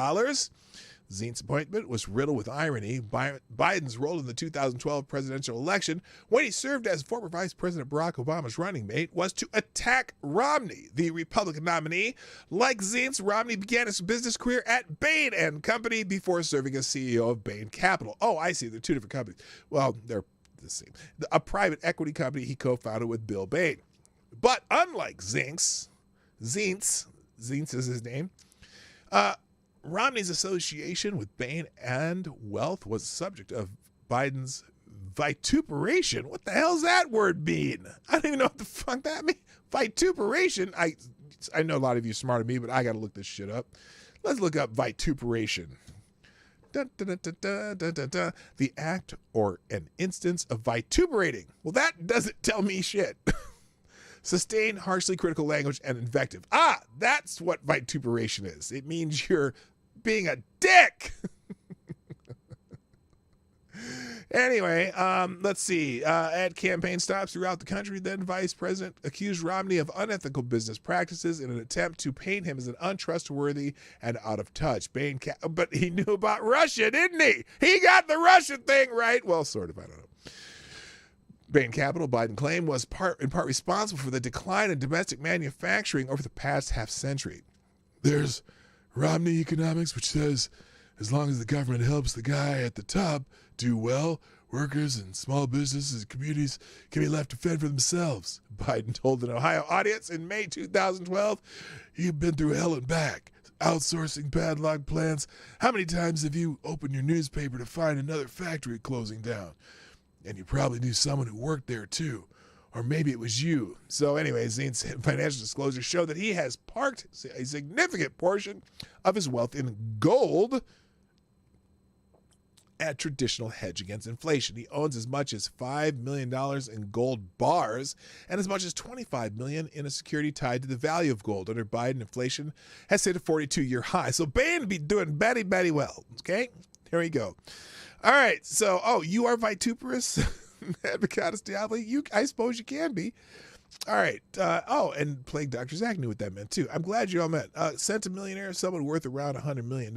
Zients' appointment was riddled with irony. Biden's role in the 2012 presidential election, when he served as former Vice President Barack Obama's running mate, was to attack Romney, the Republican nominee. Like Zients, Romney began his business career at Bain & Company before serving as CEO of Bain Capital. Oh, I see. They're two different companies. Well, they're the same. A private equity company he co-founded with Bill Bain. But unlike Zients is his name, Romney's association with Bain and wealth was the subject of Biden's vituperation. What the hell's that word mean? I don't even know what the fuck that means. Vituperation. I know a lot of you are smarter than me, but I got to look this shit up. Let's look up vituperation. The act or an instance of vituperating. Well, that doesn't tell me shit. Sustained, harshly critical language and invective. That's what vituperation is. It means you're being a dick. Anyway, let's see. At campaign stops throughout the country, then Vice President accused Romney of unethical business practices in an attempt to paint him as an untrustworthy and out of touch. But he knew about Russia, didn't he? He got the Russian thing right. Well, sort of. I don't know. Bain Capital, Biden claimed, was in part responsible for the decline in domestic manufacturing over the past half century. There's Romney economics, which says as long as the government helps the guy at the top do well, workers and small businesses and communities can be left to fend for themselves. Biden told an Ohio audience in May 2012, you've been through hell and back. Outsourcing padlock plants. How many times have you opened your newspaper to find another factory closing down? And you probably knew someone who worked there too. Or maybe it was you. So anyway, Zients' financial disclosures show that he has parked a significant portion of his wealth in gold, a traditional hedge against inflation. He owns as much as $5 million in gold bars and as much as $25 million in a security tied to the value of gold. Under Biden, inflation has hit a 42-year high. So Bain be doing very, very well. Okay, here we go. All right, so, you are vituperous, Advocatus Diaboli? I suppose you can be. All right, and Plague Dr. Zach knew what that meant, too. I'm glad you all met. Centimillionaire, someone worth around $100 million.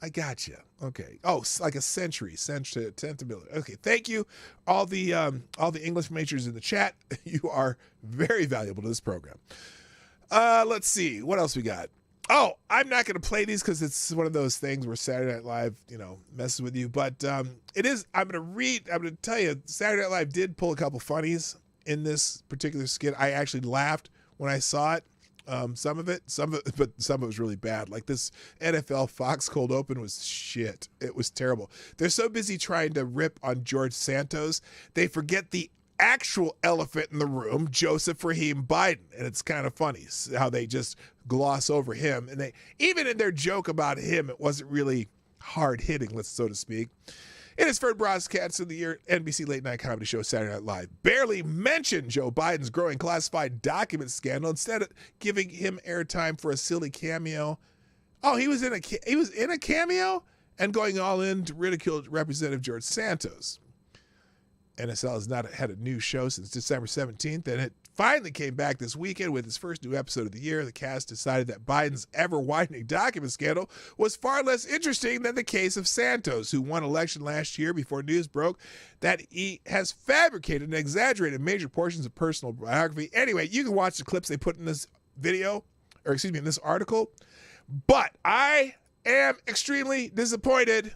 I got you. Okay. Oh, like a century, centimillion. Okay. Thank you, all the English majors in the chat. You are very valuable to this program. Let's see what else we got. Oh, I'm not going to play these because it's one of those things where Saturday Night Live, messes with you. But it is. I'm going to tell you, Saturday Night Live did pull a couple funnies in this particular skit. I actually laughed when I saw it. Some of it, but some of it was really bad. Like this NFL Fox cold open was shit. It was terrible. They're so busy trying to rip on George Santos, they forget the actual elephant in the room, Joseph Raheem Biden. And it's kind of funny how they just gloss over him. And they, even in their joke about him, it wasn't really hard hitting, so to speak. In his third broadcast of the year, NBC late night comedy show Saturday Night Live barely mentioned Joe Biden's growing classified document scandal, instead of giving him airtime for a silly cameo. Oh, he was in a cameo and going all in to ridicule Representative George Santos. NSL has not had a new show since December 17th, and it finally came back this weekend with its first new episode of the year. The cast decided that Biden's ever-widening document scandal was far less interesting than the case of Santos, who won election last year before news broke that he has fabricated and exaggerated major portions of personal biography. Anyway, you can watch the clips they put in this in this article. But I am extremely disappointed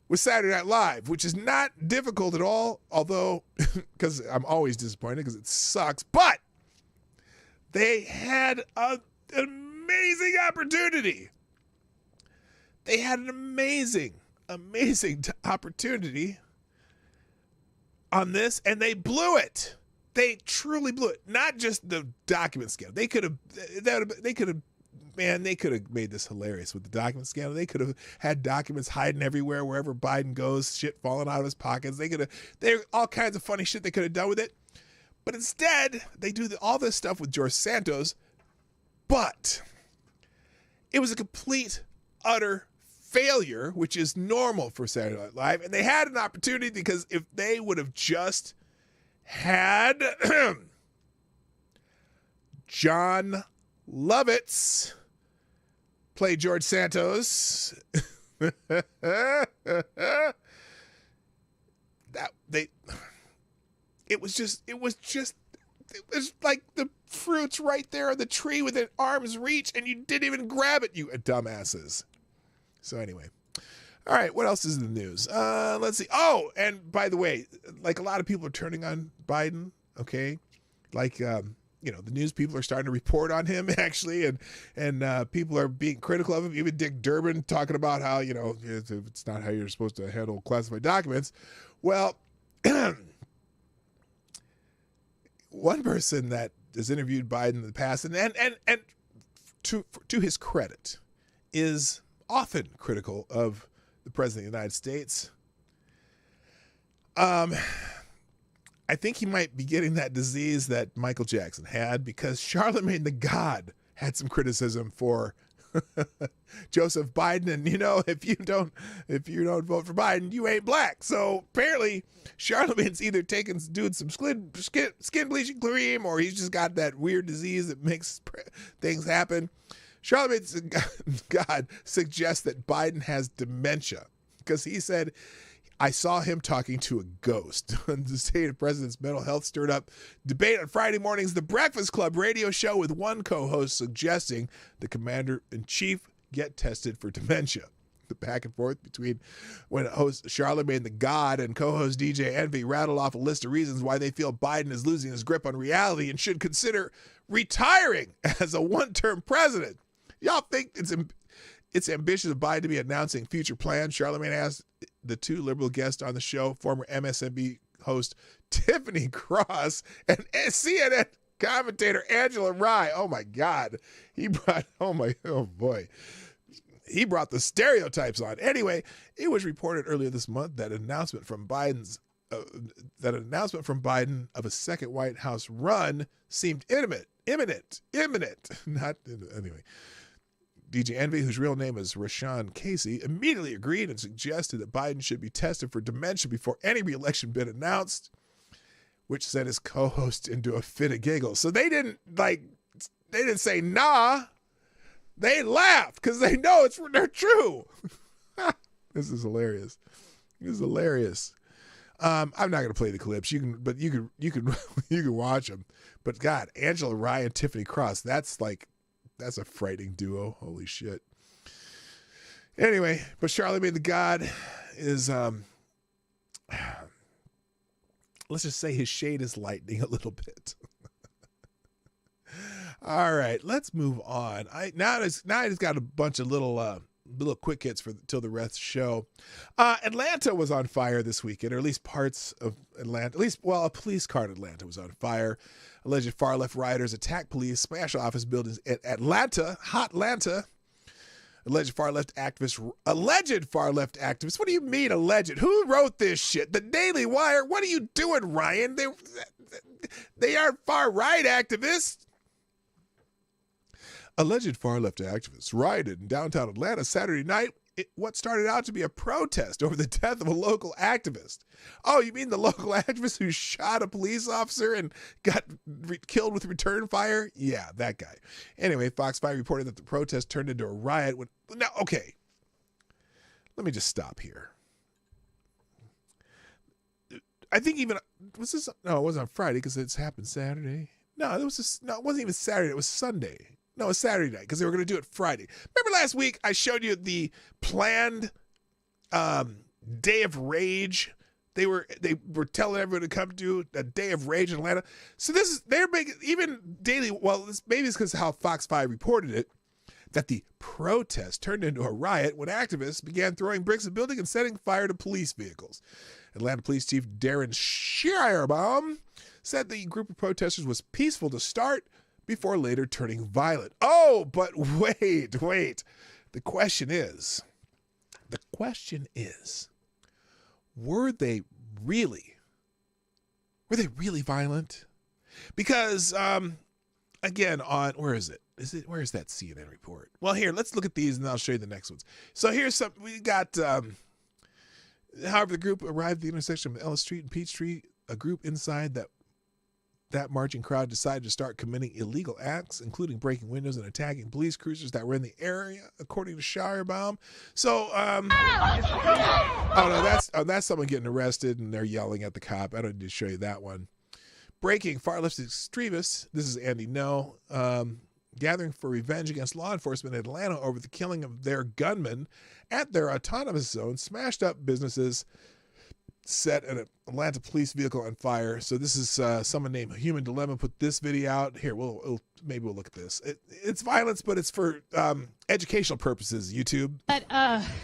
with Saturday Night Live, which is not difficult at all, although, because I'm always disappointed because it sucks, but they had an amazing opportunity. They had an amazing opportunity on this, and they blew it. They truly blew it. Not just the document scandal. They could have made this hilarious with the document scandal. They could have had documents hiding everywhere, wherever Biden goes, shit falling out of his pockets. There are all kinds of funny shit they could have done with it. But instead, they do all this stuff with George Santos. But it was a complete, utter failure, which is normal for Saturday Night Live. And they had an opportunity, because if they would have just had John Lovitz play George Santos, it was like the fruit's right there on the tree within arm's reach, and you didn't even grab it, you dumbasses. So anyway, all right, what else is in the news? Let's see. Oh, and by the way, like a lot of people are turning on Biden. Okay, like the news people are starting to report on him, actually, and people are being critical of him. Even Dick Durbin talking about how, it's not how you're supposed to handle classified documents. Well, one person that has interviewed Biden in the past, and to his credit, is often critical of the President of the United States. I think he might be getting that disease that Michael Jackson had, because Charlemagne the God had some criticism for Joseph Biden, and if you don't vote for Biden, you ain't black. So apparently Charlemagne's either doing some skin bleaching cream, or he's just got that weird disease that makes things happen. Charlemagne's God suggests that Biden has dementia, because he said, I saw him talking to a ghost. The state of president's mental health stirred up debate on Friday morning's The Breakfast Club radio show, with one co-host suggesting the commander-in-chief get tested for dementia. The back and forth between when host Charlemagne the God and co-host DJ Envy rattled off a list of reasons why they feel Biden is losing his grip on reality and should consider retiring as a one-term president. Y'all think it's ambitious of Biden to be announcing future plans? Charlemagne asked the two liberal guests on the show, former MSNBC host Tiffany Cross and CNN commentator Angela Rye. Oh my God. He brought the stereotypes on. Anyway, it was reported earlier this month that an announcement from Biden of a second White House run seemed imminent. Anyway. DJ Envy, whose real name is Rashawn Casey, immediately agreed and suggested that Biden should be tested for dementia before any re-election bid announced, which sent his co-host into a fit of giggles. So they didn't say nah. They laughed because they know they're true. This is hilarious. I'm not going to play the clips. You can you can watch them. But God, Angela Rye and Tiffany Cross. That's a frightening duo. Holy shit. Anyway, but Charlemagne the God is let's just say his shade is lightening a little bit. All right, let's move on. Now I just got a bunch of little quick hits till the rest show. Atlanta was on fire this weekend, or at least parts of Atlanta. A police car in Atlanta was on fire. Alleged far-left rioters attacked police, smashed office buildings at Hotlanta. Alleged far-left activists. What do you mean alleged? Who wrote this shit? The Daily Wire? What are you doing, Ryan? They aren't far-right activists. Alleged far-left activists rioted in downtown Atlanta Saturday night. What started out to be a protest over the death of a local activist. Oh, you mean the local activist who shot a police officer and got killed with return fire? Yeah, that guy. Anyway, Fox 5 reported that the protest turned into a riot. Okay. Let me just stop here. I think it wasn't on Friday because it's happened Saturday. No, it wasn't even Saturday. It was Sunday. No, it was Saturday night because they were going to do it Friday. Remember last week I showed you the planned Day of Rage? They were telling everyone to come to a Day of Rage in Atlanta. So they're making even daily. Well, maybe it's because of how Fox 5 reported it, that the protest turned into a riot when activists began throwing bricks at buildings and setting fire to police vehicles. Atlanta Police Chief Darren Schierbaum said the group of protesters was peaceful to start, before later turning violent. Oh, but wait. The question is, were they really violent? Because, again, where is it? Where is that CNN report? Well, here, let's look at these and I'll show you the next ones. So here's we got, however, the group arrived at the intersection of Ellis Street and Peachtree. A group inside that marching crowd decided to start committing illegal acts, including breaking windows and attacking police cruisers that were in the area, according to Schierbaum. So, that's someone getting arrested and they're yelling at the cop. I don't need to show you that one. Breaking far-left extremists. This is Andy No. Gathering for revenge against law enforcement in Atlanta over the killing of their gunman at their autonomous zone, smashed up businesses, set an Atlanta police vehicle on fire. So this is someone named Human Dilemma put this video out. Here, maybe we'll look at this. It's violence, but it's for educational purposes, YouTube. But,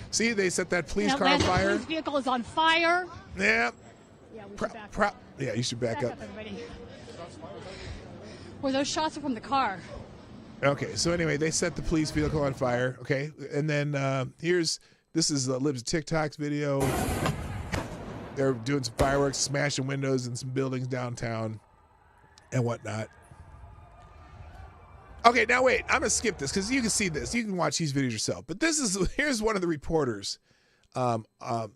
see, they set that police car on fire. The police vehicle is on fire. Yeah. Yeah, we should back up. Yeah, you should back up. Everybody. Well, those shots are from the car. Okay, so anyway, they set the police vehicle on fire. Okay, and then this is Lib's TikTok's video. They're doing some fireworks, smashing windows in some buildings downtown and whatnot. Okay, now wait. I'm going to skip this because you can see this. You can watch these videos yourself. But here's one of the reporters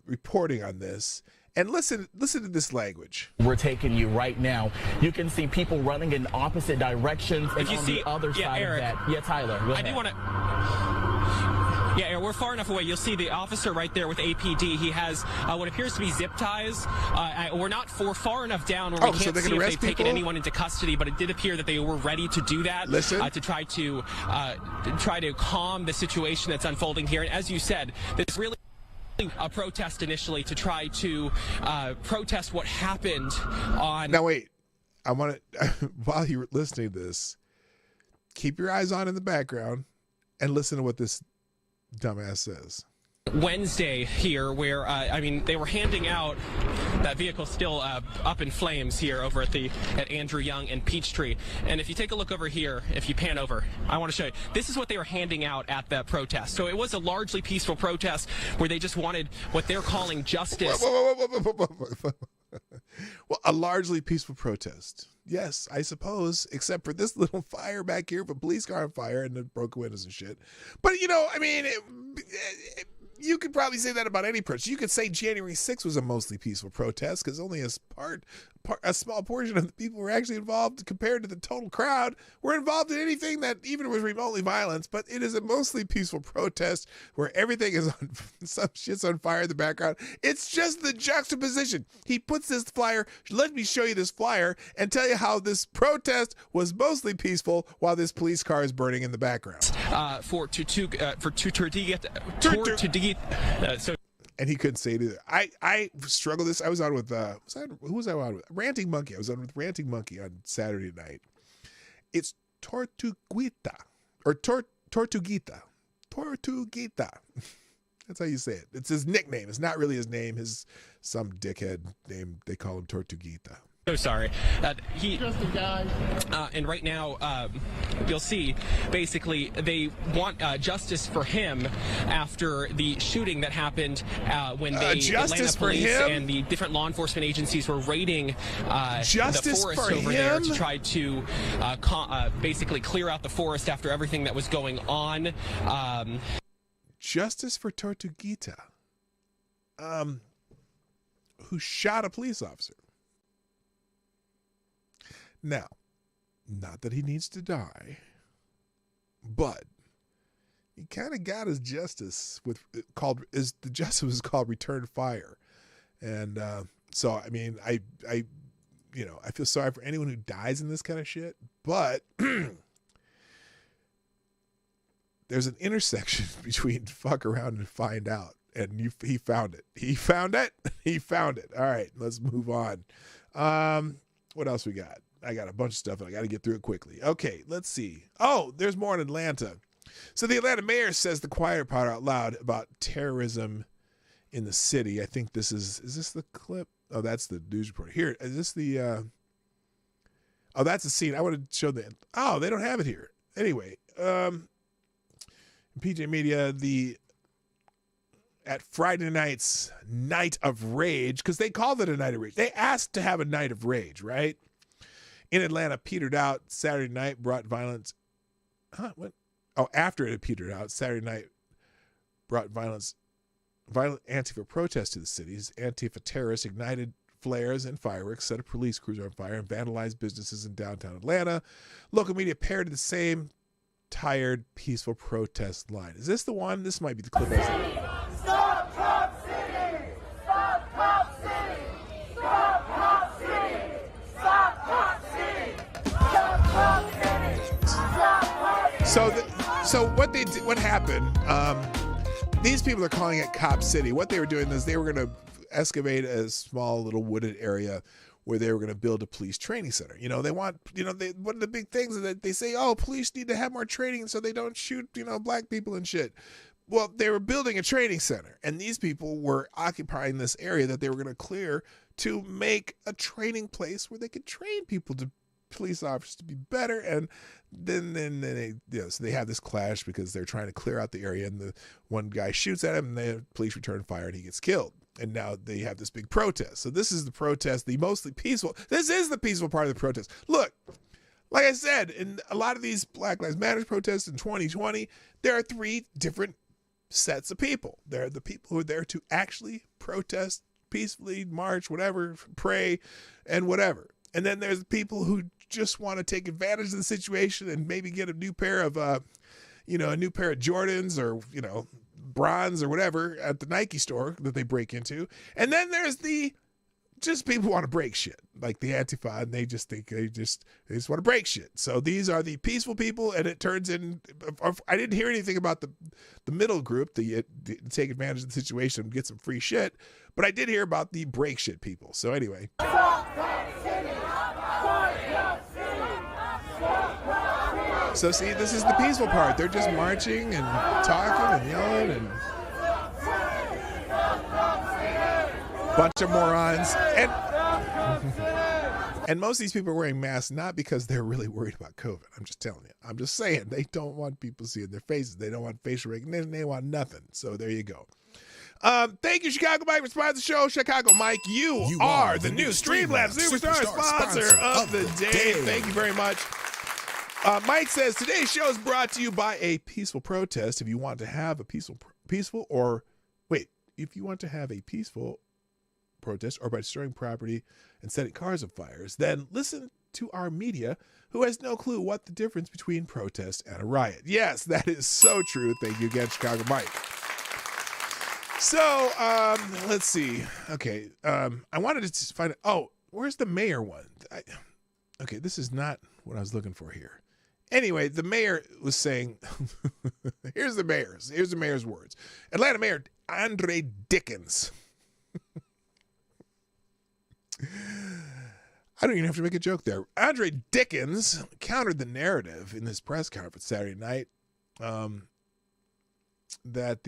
reporting on this. And listen to this language. We're taking you right now. You can see people running in opposite directions. And on the other side Eric, of that. Yeah, Tyler. I do want to... Yeah, Aaron, we're far enough away. You'll see the officer right there with APD. He has what appears to be zip ties. We're not far enough down where we can't see if they've taken anyone into custody, but it did appear that they were ready to do that. To try to calm the situation that's unfolding here. And as you said, this really a protest initially to try to protest what happened on... Now, wait. I want to, while you're listening to this, keep your eyes on in the background and listen to what this dumbass says. Wednesday here where, they were handing out that vehicle still up in flames here over at Andrew Young and Peachtree. And if you take a look over here, if you pan over, I want to show you. This is what they were handing out at the protest. So it was a largely peaceful protest where they just wanted what they're calling justice. Well, a largely peaceful protest. Yes, I suppose, except for this little fire back here, for police car on fire and the broken windows and shit. But, you could probably say that about any protest. You could say January 6th was a mostly peaceful protest because only a small portion of the people were actually involved compared to the total crowd were involved in anything that even was remotely violent. But it is a mostly peaceful protest where everything is on, some shit's on fire in the background. It's just the juxtaposition. He puts this flyer, let me show you this flyer and tell you how this protest was mostly peaceful while this police car is burning in the background. And he couldn't say it either. I struggled this. I was on with who was I on with? Ranting Monkey. I was on with Ranting Monkey on Saturday night. It's Tortuguita or Tortuguita. Tortuguita. That's how you say it. It's his nickname. It's not really his name. Some dickhead name. They call him Tortuguita. So sorry. And right now, you'll see, basically, they want justice for him after the shooting that happened when the Atlanta police and the different law enforcement agencies were raiding the forest over there to try to basically clear out the forest after everything that was going on. Justice for Tortuguita, who shot a police officer. Now, not that he needs to die, but he kind of got his justice the justice was called return fire. And so, I mean, I feel sorry for anyone who dies in this kind of shit, but there's an intersection between fuck around and find out. And he found it. He found it. He found it. All right, let's move on. What else we got? I got a bunch of stuff and I got to get through it quickly. Okay, let's see. Oh, there's more in Atlanta. So the Atlanta mayor says the quiet part out loud about terrorism in the city. I think is this the clip? Oh, that's the news report. Here, is this the, that's the scene. I want to show they don't have it here. Anyway, PJ Media, at Friday night's Night of Rage, because they called it a Night of Rage. They asked to have a Night of Rage, right? In Atlanta, petered out. Saturday night brought violence. After it had petered out, Saturday night brought violent Antifa protests to the cities. Antifa terrorists ignited flares and fireworks, set a police cruiser on fire, and vandalized businesses in downtown Atlanta. Local media parroted the same tired, peaceful protest line. Is this the one? This might be the clip. Stop Cop City! Stop Cop City! Stop Cop City! Stop Cop City! Stop Cop City! Stop Cop City! So what happened? These people are calling it Cop City. What they were doing is they were going to excavate a small little wooded area where they were going to build a police training center. They want, one of the big things is that they say, police need to have more training so they don't shoot, black people and shit. Well, they were building a training center, and these people were occupying this area that they were going to clear to make a training place where they could train people police officers to be better. And then they, so they have this clash because they're trying to clear out the area, and the one guy shoots at him, and the police return fire, and he gets killed. And now they have this big protest. So this is the protest, the mostly peaceful. This is the peaceful part of the protest. Look, like I said, in a lot of these Black Lives Matter protests in 2020, there are three different sets of people. There are the people who are there to actually protest peacefully, march, whatever, pray, and whatever. And then there's the people who just want to take advantage of the situation and maybe get a new pair of, Jordans or, bronze or whatever at the Nike store that they break into. And then there's just people want to break shit, like the Antifa, and they just think they just want to break shit. So these are the peaceful people, and it turns in. I didn't hear anything about the middle group, the take advantage of the situation and get some free shit, but I did hear about the break shit people. So anyway. So see, this is the peaceful part. They're just marching and talking and yelling and bunch of morons. And most of these people are wearing masks not because they're really worried about COVID. I'm just telling you. I'm just saying they don't want people seeing their faces. They don't want facial recognition. They want nothing. So there you go. Thank you, Chicago Mike, for sponsoring the show. Chicago Mike, you are the new Streamlabs Superstar sponsor of the day. Thank you very much. Mike says, today's show is brought to you by a peaceful protest. If you want to have a peaceful or Wait, if you want to have a peaceful protest or by destroying property and setting cars on fires, then listen to our media, who has no clue what the difference between protest and a riot. Yes, that is so true. Thank you again, Chicago Mike. So, let's see. Okay, I wanted to find out. Oh, where's the mayor one? Okay, this is not what I was looking for here. Anyway, the mayor was saying, here's the mayor's words. Atlanta Mayor Andre Dickens. I don't even have to make a joke there. Andre Dickens countered the narrative in this press conference Saturday night that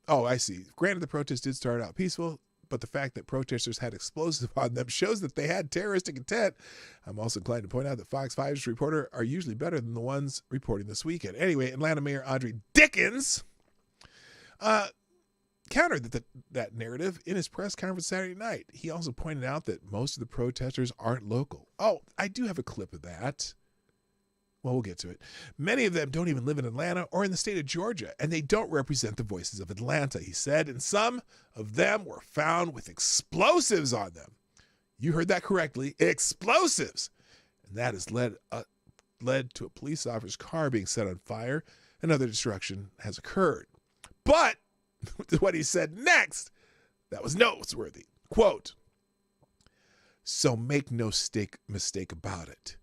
I see. Granted, the protest did start out peaceful, but the fact that protesters had explosives on them shows that they had terroristic intent. I'm also inclined to point out that Fox 5's reporter are usually better than the ones reporting this weekend. Anyway, Atlanta Mayor Andre Dickens countered that narrative in his press conference Saturday night. He also pointed out that most of the protesters aren't local. Oh, I do have a clip of that. Well, we'll get to it. Many of them don't even live in Atlanta or in the state of Georgia, and they don't represent the voices of Atlanta, he said, and some of them were found with explosives on them. You heard that correctly, explosives. And that has led to a police officer's car being set on fire, and other destruction has occurred. But what he said next, that was noteworthy. Quote, "So make no mistake about it.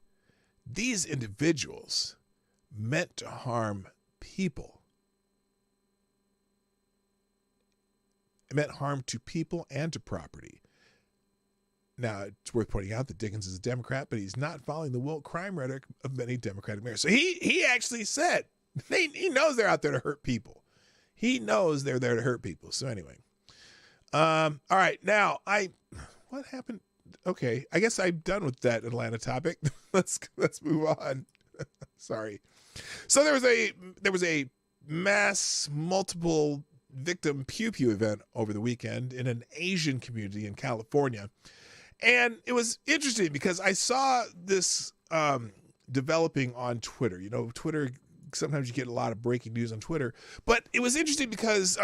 These individuals meant to harm people. It meant harm to people and to property." Now, it's worth pointing out that Dickens is a Democrat, but he's not following the woke crime rhetoric of many Democratic mayors. So he actually said he knows they're out there to hurt people. He knows they're there to hurt people. So anyway, all right. Now, what happened? Okay, I guess I'm done with that Atlanta topic. Let's move on. Sorry. So there was a mass multiple victim pew pew event over the weekend in an Asian community in California. And it was interesting because I saw this developing on Twitter. You know, Twitter, sometimes you get a lot of breaking news on Twitter. But it was interesting because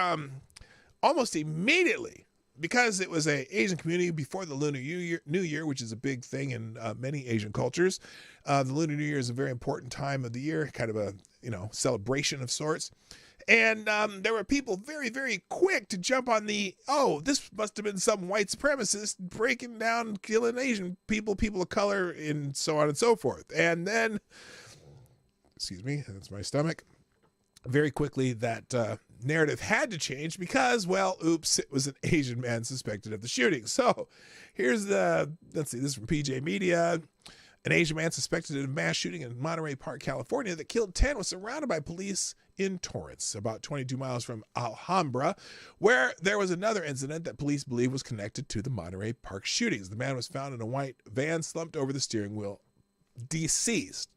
almost immediately, because it was an Asian community before the Lunar New Year, which is a big thing in many Asian cultures. The Lunar New Year is a very important time of the year, kind of a celebration of sorts. And there were people very, very quick to jump on this must have been some white supremacist breaking down, killing Asian people of color, and so on and so forth. And then, excuse me, that's my stomach. Very quickly, that narrative had to change because, it was an Asian man suspected of the shooting. So here's this is from PJ Media. An Asian man suspected of a mass shooting in Monterey Park, California that killed 10 was surrounded by police in Torrance, about 22 miles from Alhambra, where there was another incident that police believe was connected to the Monterey Park shootings. The man was found in a white van slumped over the steering wheel, deceased.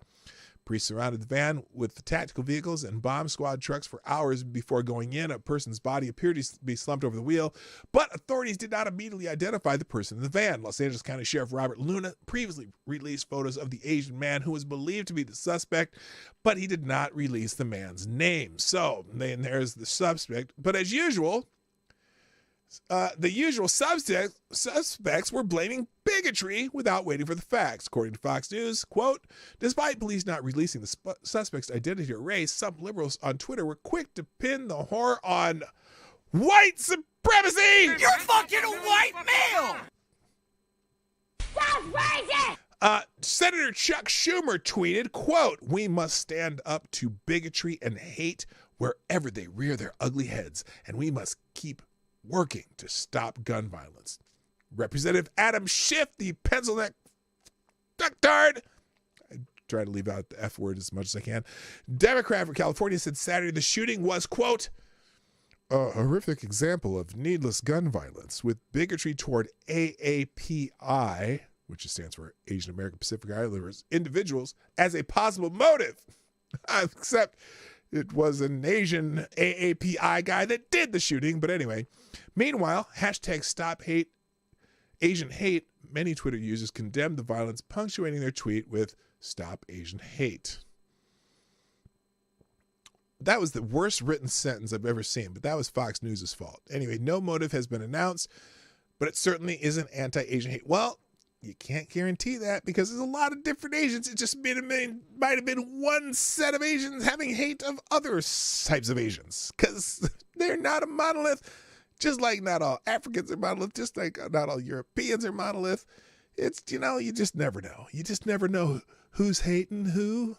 Police surrounded the van with the tactical vehicles and bomb squad trucks for hours before going in. A person's body appeared to be slumped over the wheel, but authorities did not immediately identify the person in the van. Los Angeles County Sheriff Robert Luna previously released photos of the Asian man who was believed to be the suspect, but he did not release the man's name. So there's the suspect. But as usual, the usual suspects were blaming bigotry without waiting for the facts. According to Fox News, quote, "Despite police not releasing the suspect's identity or race, some liberals on Twitter were quick to pin the horror on white supremacy." You're fucking a white male! Stop racist! Senator Chuck Schumer tweeted, quote, "We must stand up to bigotry and hate wherever they rear their ugly heads, and we must keep working to stop gun violence." Representative Adam Schiff, the pencil neck ducktard, I try to leave out the F word as much as I can, Democrat from California, said Saturday the shooting was, quote, "a horrific example of needless gun violence with bigotry toward AAPI," which stands for Asian American Pacific Islanders, individuals, as a possible motive. Except it was an Asian AAPI guy that did the shooting. But anyway, meanwhile, hashtag Stop Hate Asian Hate, many Twitter users condemned the violence, punctuating their tweet with "Stop Asian Hate." That was the worst written sentence I've ever seen, but that was Fox News' fault. Anyway, no motive has been announced, but it certainly isn't anti-Asian hate. Well, you can't guarantee that because there's a lot of different Asians. It just might have been one set of Asians having hate of other types of Asians because they're not a monolith, just like not all Africans are monolith, just like not all Europeans are monolith. It's, you just never know. You just never know who's hating who.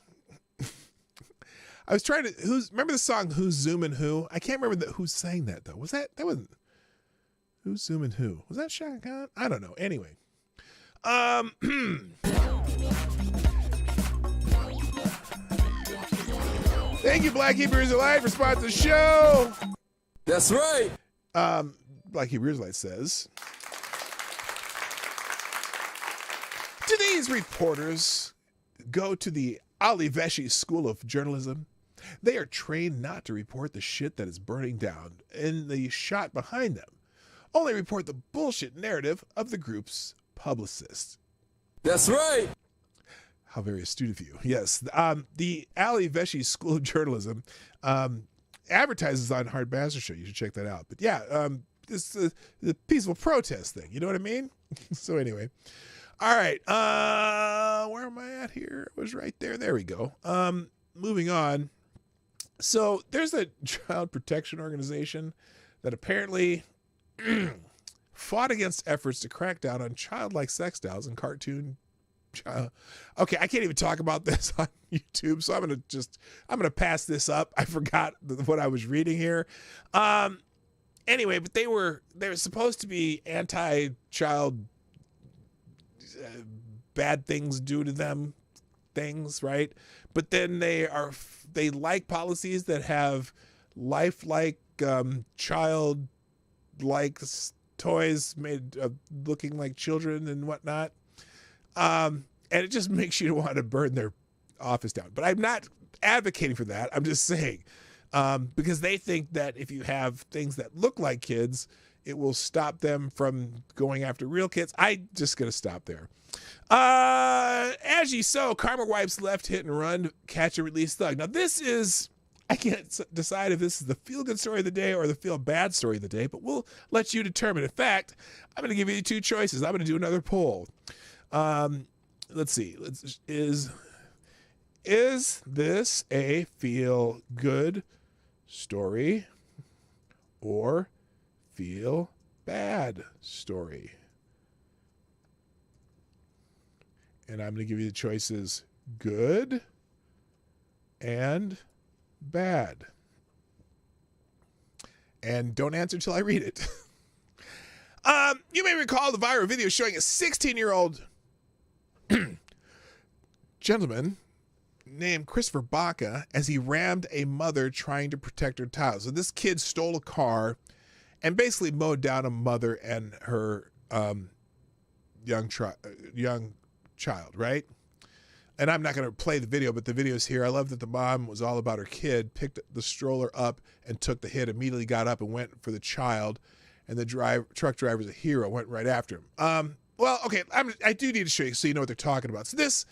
I was trying to, remember the song Who's Zooming Who? I can't remember who sang that though. That wasn't, Who's Zooming Who? Was that Shaka Khan? I don't know. Anyway. Thank you, Black Hebrew Israelite, for sponsoring the show. That's right. Black Hebrew Israelite says, today's reporters go to the Ali Veshy School of Journalism. They are trained not to report the shit that is burning down in the shot behind them. Only report the bullshit narrative of the group's publicists. That's right. How very astute of you. Yes. The Ali Veshy School of Journalism advertises on Hard Bastard Show. You should check that out. But yeah, this the peaceful protest thing. You know what I mean? So anyway. All right. Where am I at here? I was right there. There we go. Moving on. So there's a child protection organization that apparently fought against efforts to crack down on childlike sex dolls and cartoon. Okay, I can't even talk about this on YouTube, so I'm gonna pass this up. I forgot what I was reading here. Anyway, but they were supposed to be anti-child bad things due to them things, right? But then they like policies that have lifelike child-like toys made of looking like children and whatnot. And it just makes you want to burn their office down. But I'm not advocating for that. I'm just saying, because they think that if you have things that look like kids, it will stop them from going after real kids. I just gonna stop there. As you saw, Karma Wipes left hit and run, catch and release thug. Now this is, I can't decide if this is the feel good story of the day or the feel bad story of the day, but we'll let you determine. In fact, I'm gonna give you two choices. I'm gonna do another poll. Let's see. Is this a feel good story or feel bad story? And I'm going to give you the choices good and bad. And don't answer until I read it. You may recall the viral video showing a 16-year-old gentleman named Christopher Baca as he rammed a mother trying to protect her child. So this kid stole a car and basically mowed down a mother and her young child, right? And I'm not going to play the video, but the video's here. I love that the mom was all about her kid, picked the stroller up and took the hit, immediately got up and went for the child, and the truck driver's a hero, went right after him. Well, okay, I do need to show you so you know what they're talking about. So this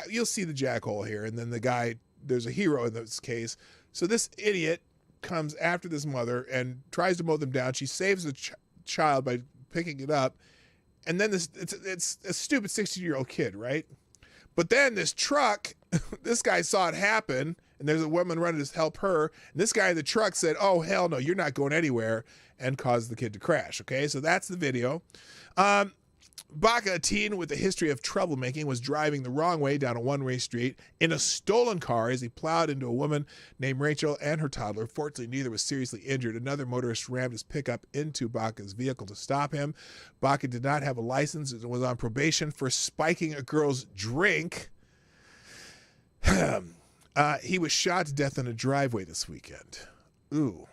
you'll see the jackhole here, and then the guy, there's a hero in this case. So this idiot comes after this mother and tries to mow them down. She saves the child by picking it up, and then it's a stupid 16-year-old kid, right? But then this truck, this guy saw it happen, and there's a woman running to help her, and this guy in the truck said, "Oh, hell no, you're not going anywhere," and caused the kid to crash, okay? So that's the video. Baca, a teen with a history of troublemaking, was driving the wrong way down a one-way street in a stolen car as he plowed into a woman named Rachel and her toddler. Fortunately, neither was seriously injured. Another motorist rammed his pickup into Baca's vehicle to stop him. Baca did not have a license and was on probation for spiking a girl's drink. He was shot to death in a driveway this weekend. Ooh.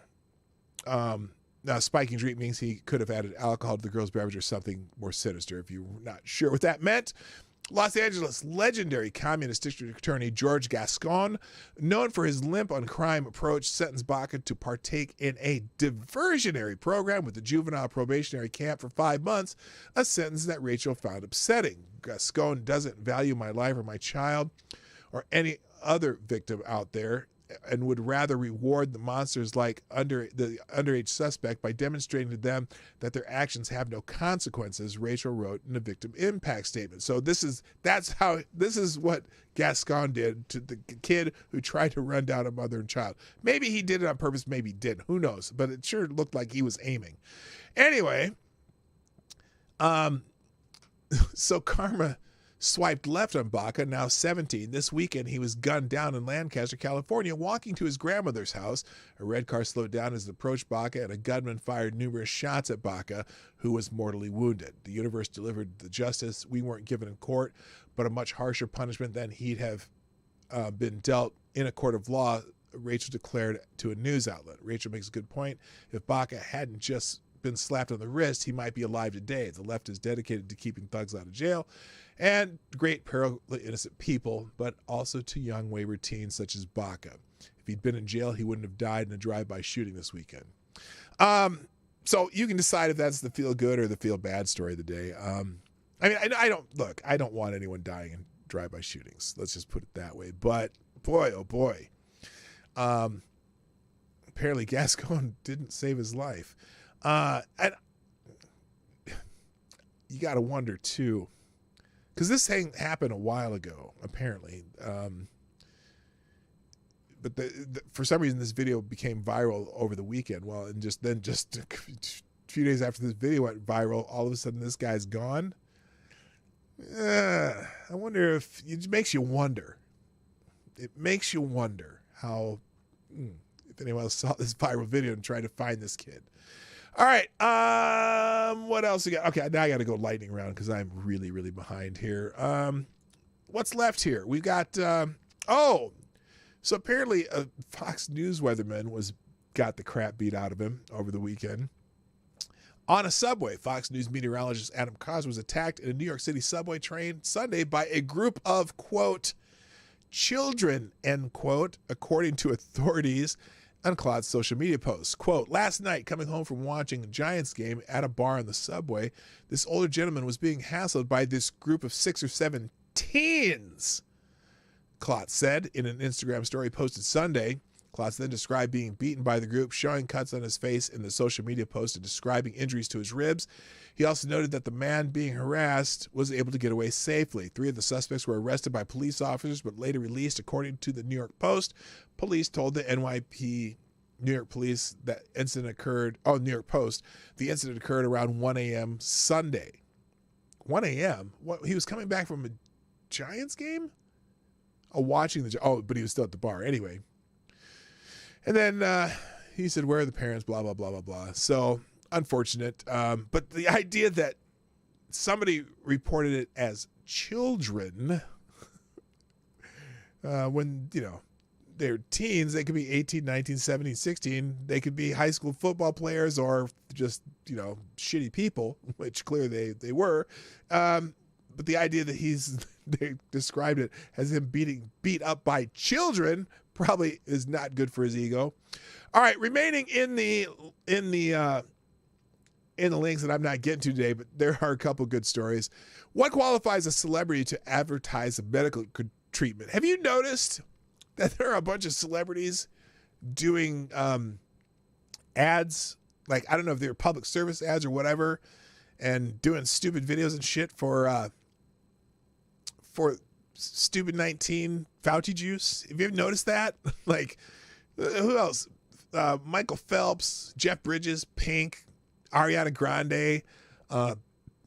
Now, spiking drink means he could have added alcohol to the girl's beverage or something more sinister, if you're not sure what that meant. Los Angeles legendary communist district attorney George Gascon, known for his limp on crime approach, sentenced Baca to partake in a diversionary program with the juvenile probationary camp for 5 months, a sentence that Rachel found upsetting. Gascon doesn't value my life or my child or any other victim out there, and would rather reward the monsters like the underage suspect by demonstrating to them that their actions have no consequences, Rachel wrote in a victim impact statement. So this is what Gascon did to the kid who tried to run down a mother and child. Maybe he did it on purpose, maybe he didn't. Who knows? But it sure looked like he was aiming. Anyway, so karma swiped left on Baca, now 17. This weekend, he was gunned down in Lancaster, California, walking to his grandmother's house. A red car slowed down as it approached Baca, and a gunman fired numerous shots at Baca, who was mortally wounded. The universe delivered the justice we weren't given in court, but a much harsher punishment than he'd have been dealt in a court of law, Rachel declared to a news outlet. Rachel makes a good point. If Baca hadn't just been slapped on the wrist, he might be alive today. The left is dedicated to keeping thugs out of jail and great peril to innocent people, but also to young wayward teens such as Baca. If he'd been in jail, he wouldn't have died in a drive-by shooting this weekend. So you can decide if that's the feel-good or the feel-bad story of the day. I mean, I don't want anyone dying in drive-by shootings. Let's just put it that way. But boy, oh boy, apparently Gascon didn't save his life. And you got to wonder too, because this thing happened a while ago, apparently. But for some reason, this video became viral over the weekend. Well, and just a few days after this video went viral, all of a sudden this guy's gone. I wonder if it makes you wonder. It makes you wonder how, if anyone else saw this viral video and tried to find this kid. All right. What else we got? Okay, now I got to go lightning round because I'm really, really behind here. What's left here? We've got. So apparently a Fox News weatherman got the crap beat out of him over the weekend. On a subway, Fox News meteorologist Adam Cos was attacked in a New York City subway train Sunday by a group of, quote, children, end quote, according to authorities on Claude's social media posts. Quote, last night, coming home from watching a Giants game at a bar on the subway, this older gentleman was being hassled by this group of 6 or 7 teens, Klotz said in an Instagram story posted Sunday. Klotz then described being beaten by the group, showing cuts on his face in the social media post and describing injuries to his ribs. He also noted that the man being harassed was able to get away safely. 3 of the suspects were arrested by police officers but later released, according to the New York Post. Police told the NYP New York police that incident occurred, New York Post, the incident occurred around 1 a.m. Sunday. 1 a.m.? What? He was coming back from a Giants game? But he was still at the bar. Anyway. And then he said, where are the parents? Blah, blah, blah, blah, blah. So, unfortunate. But the idea that somebody reported it as children when, they're teens, they could be 18, 19, 17, 16. They could be high school football players or just, shitty people, which clearly they were. But the idea that they described it as him beat up by children probably is not good for his ego. All right, remaining in the links that I'm not getting to today, but there are a couple good stories. What qualifies a celebrity to advertise a medical treatment? Have you noticed that there are a bunch of celebrities doing ads, like, I don't know if they're public service ads or whatever, and doing stupid videos and shit for stupid 19 Fauci juice? Have you ever noticed that? Like, who else? Michael Phelps, Jeff Bridges, Pink, Ariana Grande,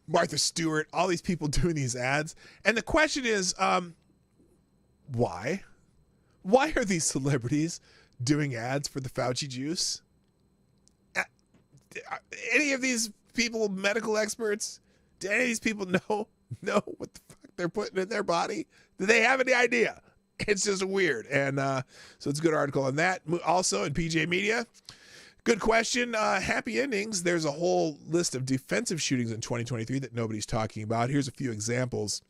Martha Stewart, all these people doing these ads. And the question is, why? Why are these celebrities doing ads for the Fauci juice? Any of these people medical experts? Do any of these people know what the fuck they're putting in their body? Do they have any idea? It's just weird. And so it's a good article on that. Also in PJ Media, good question. Happy endings. There's a whole list of defensive shootings in 2023 that nobody's talking about. Here's a few examples.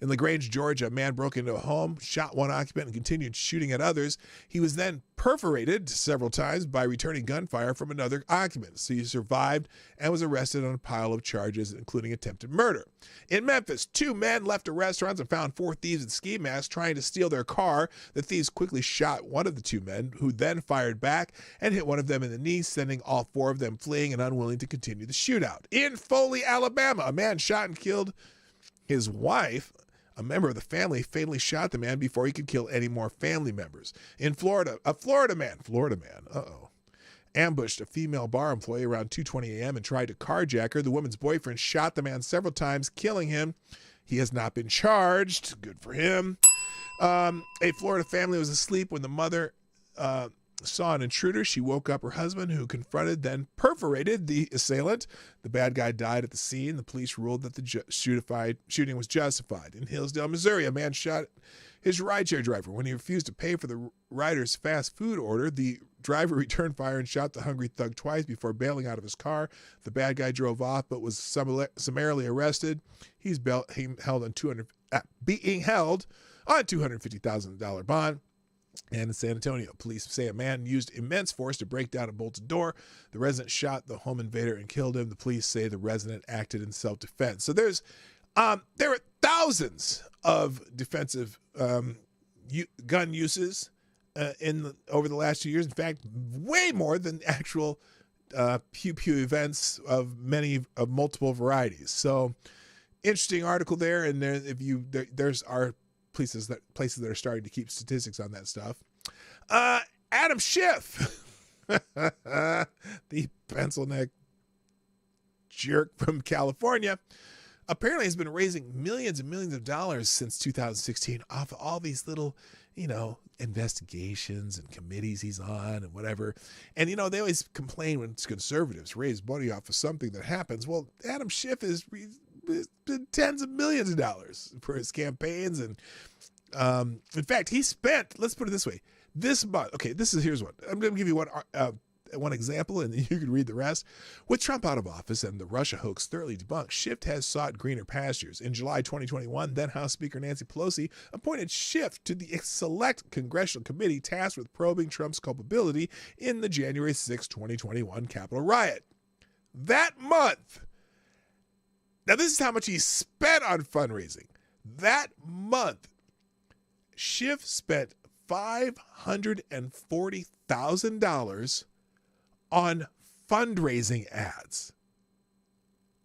In LaGrange, Georgia, a man broke into a home, shot one occupant, and continued shooting at others. He was then perforated several times by returning gunfire from another occupant. So he survived and was arrested on a pile of charges, including attempted murder. In Memphis, 2 men left a restaurant and found 4 thieves in ski masks trying to steal their car. The thieves quickly shot one of the 2 men, who then fired back and hit one of them in the knee, sending all 4 of them fleeing and unwilling to continue the shootout. In Foley, Alabama, a man shot and killed his wife. A member of the family fatally shot the man before he could kill any more family members. In Florida, a Florida man, ambushed a female bar employee around 2:20 a.m. and tried to carjack her. The woman's boyfriend shot the man several times, killing him. He has not been charged. Good for him. A Florida family was asleep when the mother saw an intruder. She woke up her husband, who confronted, then perforated the assailant. The bad guy died at the scene. The police ruled that the shooting was justified. In Hillsdale, Missouri, a man shot his rideshare driver. When he refused to pay for the rider's fast food order, the driver returned fire and shot the hungry thug twice before bailing out of his car. The bad guy drove off but was summarily arrested. He's being held on $250,000 bond. And in San Antonio, police say a man used immense force to break down a bolted door. The resident shot the home invader and killed him. The police say the resident acted in self-defense. So there are thousands of defensive gun uses over the last 2 years. In fact, way more than actual pew-pew events of multiple varieties. So interesting article there. And there's our places that are starting to keep statistics on that stuff. Adam Schiff, the pencil neck jerk from California, apparently has been raising millions and millions of dollars since 2016 off of all these little, investigations and committees he's on and whatever. And, they always complain when it's conservatives raise money off of something that happens. Well, Adam Schiff has been tens of millions of dollars for his campaigns. And in fact, he spent, let's put it this way, this month. Okay, here's one. I'm going to give you one example, and you can read the rest. With Trump out of office and the Russia hoax thoroughly debunked, Schiff has sought greener pastures. In July 2021, then House Speaker Nancy Pelosi appointed Schiff to the select congressional committee tasked with probing Trump's culpability in the January 6, 2021 Capitol riot. That month, now this is how much he spent on fundraising. That month, Schiff spent $540,000 on fundraising ads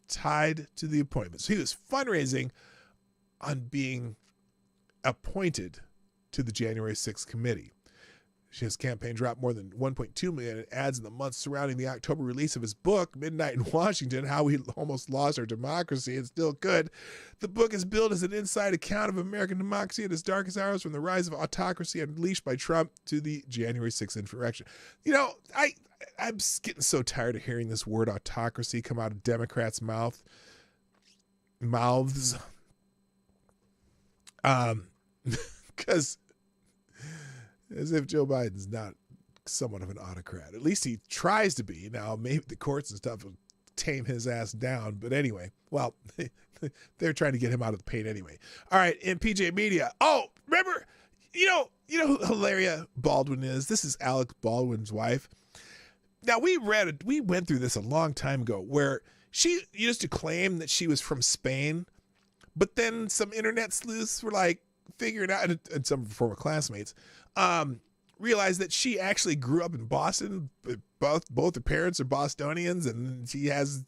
tied to the appointment. So he was fundraising on being appointed to the January 6th committee. His campaign dropped more than $1.2 million in ads in the months surrounding the October release of his book, Midnight in Washington, How We Almost Lost Our Democracy and Still Could. The book is billed as an inside account of American democracy at its darkest hours, from the rise of autocracy unleashed by Trump to the January 6th insurrection. I'm getting so tired of hearing this word autocracy come out of Democrats' mouths. Because as if Joe Biden's not somewhat of an autocrat. At least he tries to be. Now, maybe the courts and stuff will tame his ass down. But anyway, well, they're trying to get him out of the paint anyway. All right, in PJ Media. Oh, remember, you know who Hilaria Baldwin is? This is Alec Baldwin's wife. Now, we went through this a long time ago, where she used to claim that she was from Spain, but then some internet sleuths were like figuring out, and some former classmates, realized that she actually grew up in Boston. Both her parents are Bostonians, and she has,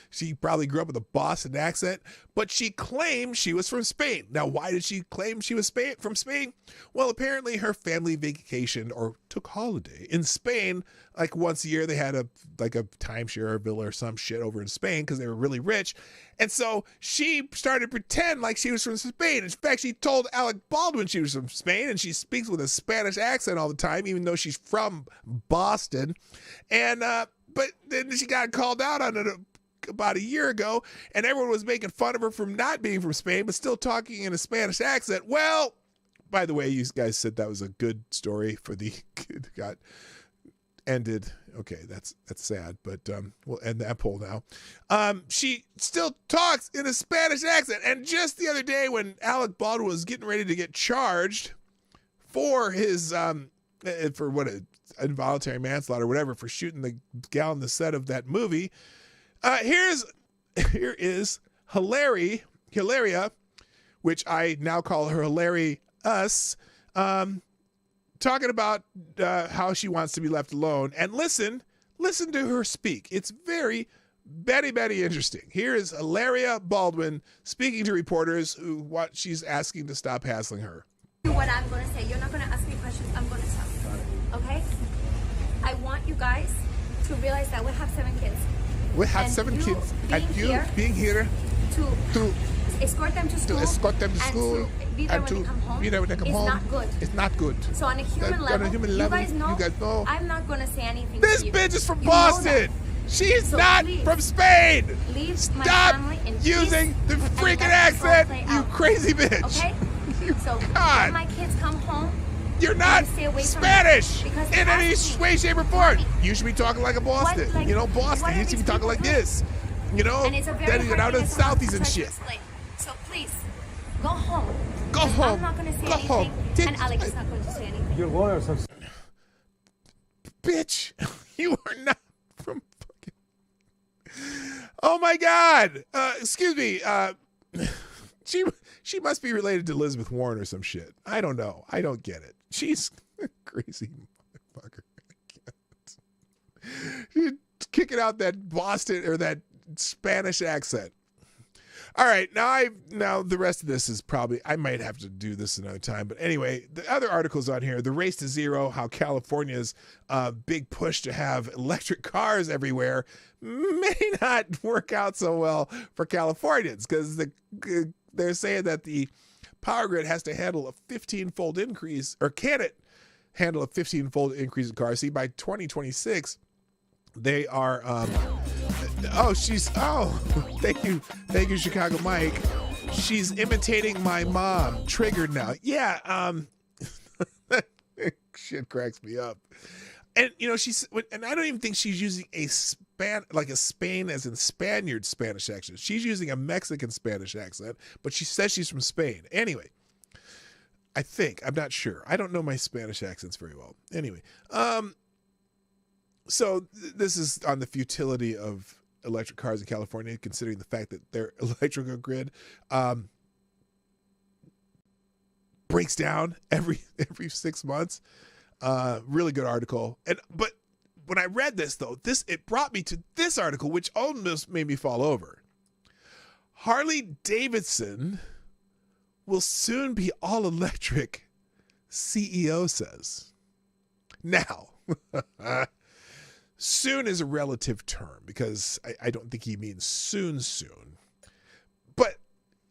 she probably grew up with a Boston accent, but she claimed she was from Spain. Now, why did she claim she was from Spain? Well, apparently her family vacationed or took holiday in Spain. Like once a year, they had a timeshare villa or some shit over in Spain because they were really rich. And so she started to pretend like she was from Spain. In fact, she told Alec Baldwin she was from Spain, and she speaks with a Spanish accent all the time, even though she's from Boston. And but then she got called out on it about a year ago, and everyone was making fun of her from not being from Spain, but still talking in a Spanish accent. Well, by the way, you guys said that was a good story for the kid who got ended. Okay, that's sad, but we'll end that poll now. She still talks in a Spanish accent, and just the other day when Alec Baldwin was getting ready to get charged for his involuntary manslaughter or whatever, for shooting the gal on the set of that movie, here is Hilaria, which I now call her Hilary Us, talking about how she wants to be left alone. And listen to her speak. It's very Betty interesting. Here is Hilaria Baldwin speaking to reporters who what she's asking to stop hassling her. What I'm going to say, you're not going to ask me questions, I'm going to tell. Okay? I want you guys to realize that we have 7 kids. We have 7 kids, and you being here to escort them to school, and to be there when they come home, Not good. It's not good. So on a human level, you guys know I'm not going to say anything. This bitch is from Boston. She's not from Spain. Stop using the freaking accent, you crazy bitch. Okay? So God. when my kids come home, you're not Spanish in any way, shape, or form. You should be talking like a Boston. Boston. You should be talking like this. Then you get out of the Southies and shit. So please, go home. Go home. I'm not going to say Go anything, home. and Alex is not going to say anything. Your lawyers have... Bitch, you are not from fucking... Oh my God. Excuse me. She must be related to Elizabeth Warren or some shit. I don't know. I don't get it. She's a crazy motherfucker. She's kicking out that Boston or that Spanish accent. All right, now the rest of this is probably, I might have to do this another time. But anyway, the other articles on here, the race to zero, how California's big push to have electric cars everywhere may not work out so well for Californians, because they're saying that the power grid has to handle a 15-fold increase, or can it handle a 15-fold increase in cars? See, by 2026, they are... thank you, Chicago Mike. She's imitating my mom. Triggered now. Yeah, shit cracks me up. And and I don't even think she's using a Spain as in Spaniard Spanish accent. She's using a Mexican Spanish accent, but she says she's from Spain. Anyway, I'm not sure. I don't know my Spanish accents very well. Anyway, so this is on the futility of electric cars in California, considering the fact that their electrical grid breaks down every 6 months. Really good article. But when I read this, though, it brought me to this article, which almost made me fall over. Harley Davidson will soon be all electric, CEO says. Now, soon is a relative term, because I don't think he means soon. But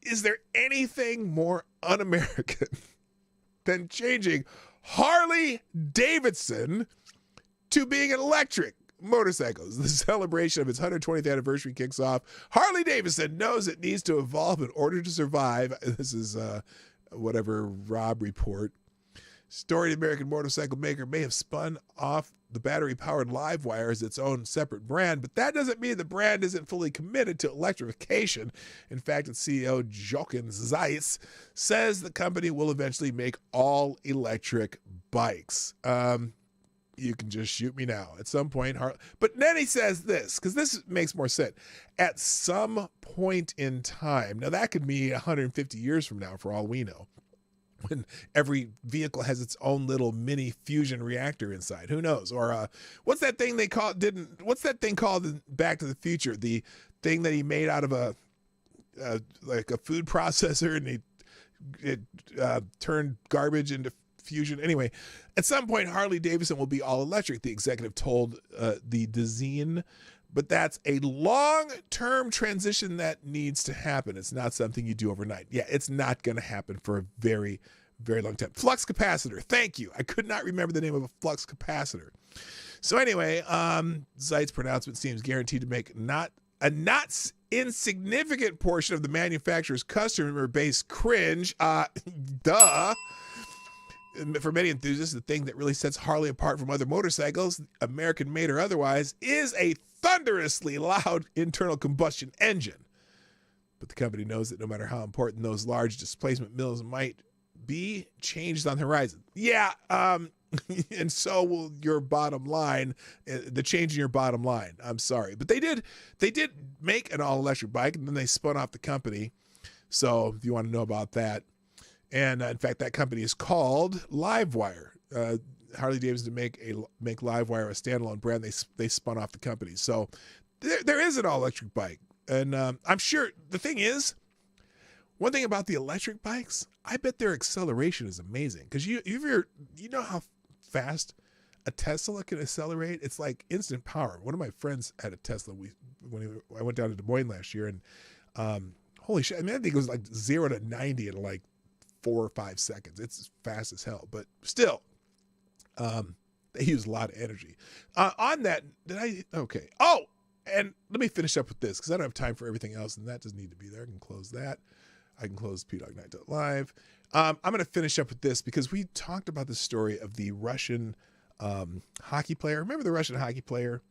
is there anything more un-American than changing Harley Davidson to being an electric motorcycles? The celebration of its 120th anniversary kicks off. Harley Davidson knows it needs to evolve in order to survive. This is whatever Rob report. Storied American motorcycle maker may have spun off the battery-powered Livewire as its own separate brand, but that doesn't mean the brand isn't fully committed to electrification. In fact, its CEO, Jochen Zeitz, says the company will eventually make all-electric bikes. You can just shoot me now. At some point, but then he says this, because this makes more sense. At some point in time, now that could be 150 years from now, for all we know, when every vehicle has its own little mini fusion reactor inside. Who knows? Or what's that thing what's that thing called in Back to the Future? The thing that he made out of a food processor, and it turned garbage into fusion. Anyway, at some point, Harley Davidson will be all electric, the executive told the Dezeen. But that's a long-term transition that needs to happen. It's not something you do overnight. Yeah, it's not going to happen for a very, very long time. Flux capacitor. Thank you. I could not remember the name of a flux capacitor. So anyway, Zeitz' pronouncement seems guaranteed to make not insignificant portion of the manufacturer's customer base cringe. Duh. for many enthusiasts, the thing that really sets Harley apart from other motorcycles, American-made or otherwise, is a thunderously loud internal combustion engine. But the company knows that no matter how important those large displacement mills might be, change is on the horizon. Yeah, and so will your bottom line, the change in your bottom line. I'm sorry. But they did make an all-electric bike, and then they spun off the company. So if you want to know about that. And in fact, that company is called Livewire. Harley Davidson to make Livewire a standalone brand. They spun off the company. So there is an all-electric bike. And I'm sure the thing is, one thing about the electric bikes, I bet their acceleration is amazing. Because you know how fast a Tesla can accelerate? It's like instant power. One of my friends had a Tesla. I went down to Des Moines last year, and holy shit! I mean, I think it was like 0 to 90 in like 4 or 5 seconds. It's fast as hell, but still, they use a lot of energy. On that, okay. Oh, and let me finish up with this because I don't have time for everything else, and that doesn't need to be there. I can close that. I can close PDogNight.live. I'm going to finish up with this because we talked about the story of the Russian hockey player. Remember the Russian hockey player?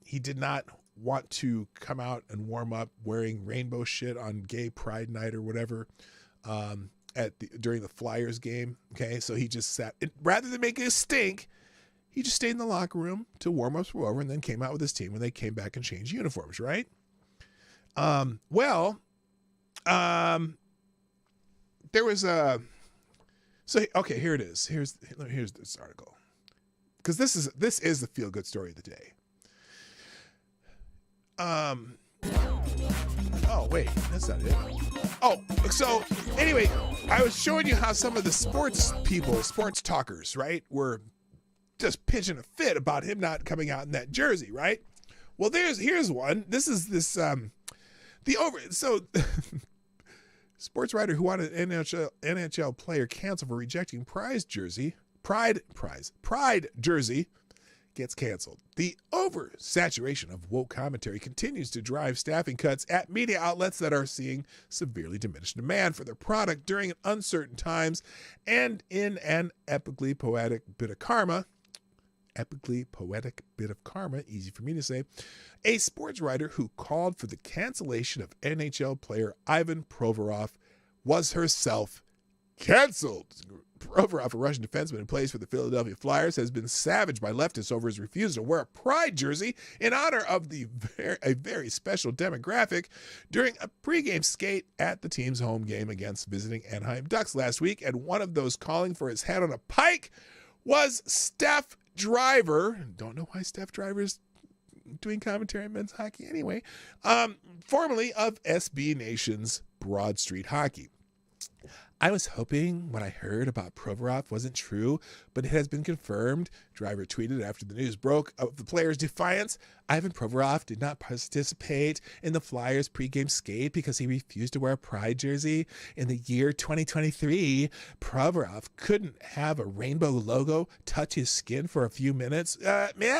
He did not want to come out and warm up wearing rainbow shit on Gay Pride Night or whatever during the Flyers game. Okay, so he just sat. Rather than making a stink, he just stayed in the locker room till warm-ups were over and then came out with his team when they came back and changed uniforms, right? There was okay, here it is. Here's this article. Because this is the feel-good story of the day. Oh, wait, that's not it. Oh, so anyway, I was showing you how some of the sports talkers, right, were just pitching a fit about him not coming out in that jersey, right? Well, here's one. Sports writer who wanted an NHL player canceled for rejecting Pride jersey gets canceled. The oversaturation of woke commentary continues to drive staffing cuts at media outlets that are seeing severely diminished demand for their product during uncertain times, and in an epically poetic bit of karma, easy for me to say, a sports writer who called for the cancellation of NHL player Ivan Provorov was herself canceled. Provorov, a Russian defenseman who plays for the Philadelphia Flyers, has been savaged by leftists over his refusal to wear a Pride jersey in honor of a very special demographic during a pregame skate at the team's home game against visiting Anaheim Ducks last week. And one of those calling for his head on a pike was Steph Driver. Don't know why Steph Driver's doing commentary on men's hockey anyway. Formerly of SB Nation's Broad Street Hockey. I was hoping what I heard about Provorov wasn't true, but it has been confirmed. Driver tweeted after the news broke of the player's defiance. Ivan Provorov did not participate in the Flyers pregame skate because he refused to wear a Pride jersey. In the year 2023, Provorov couldn't have a rainbow logo touch his skin for a few minutes.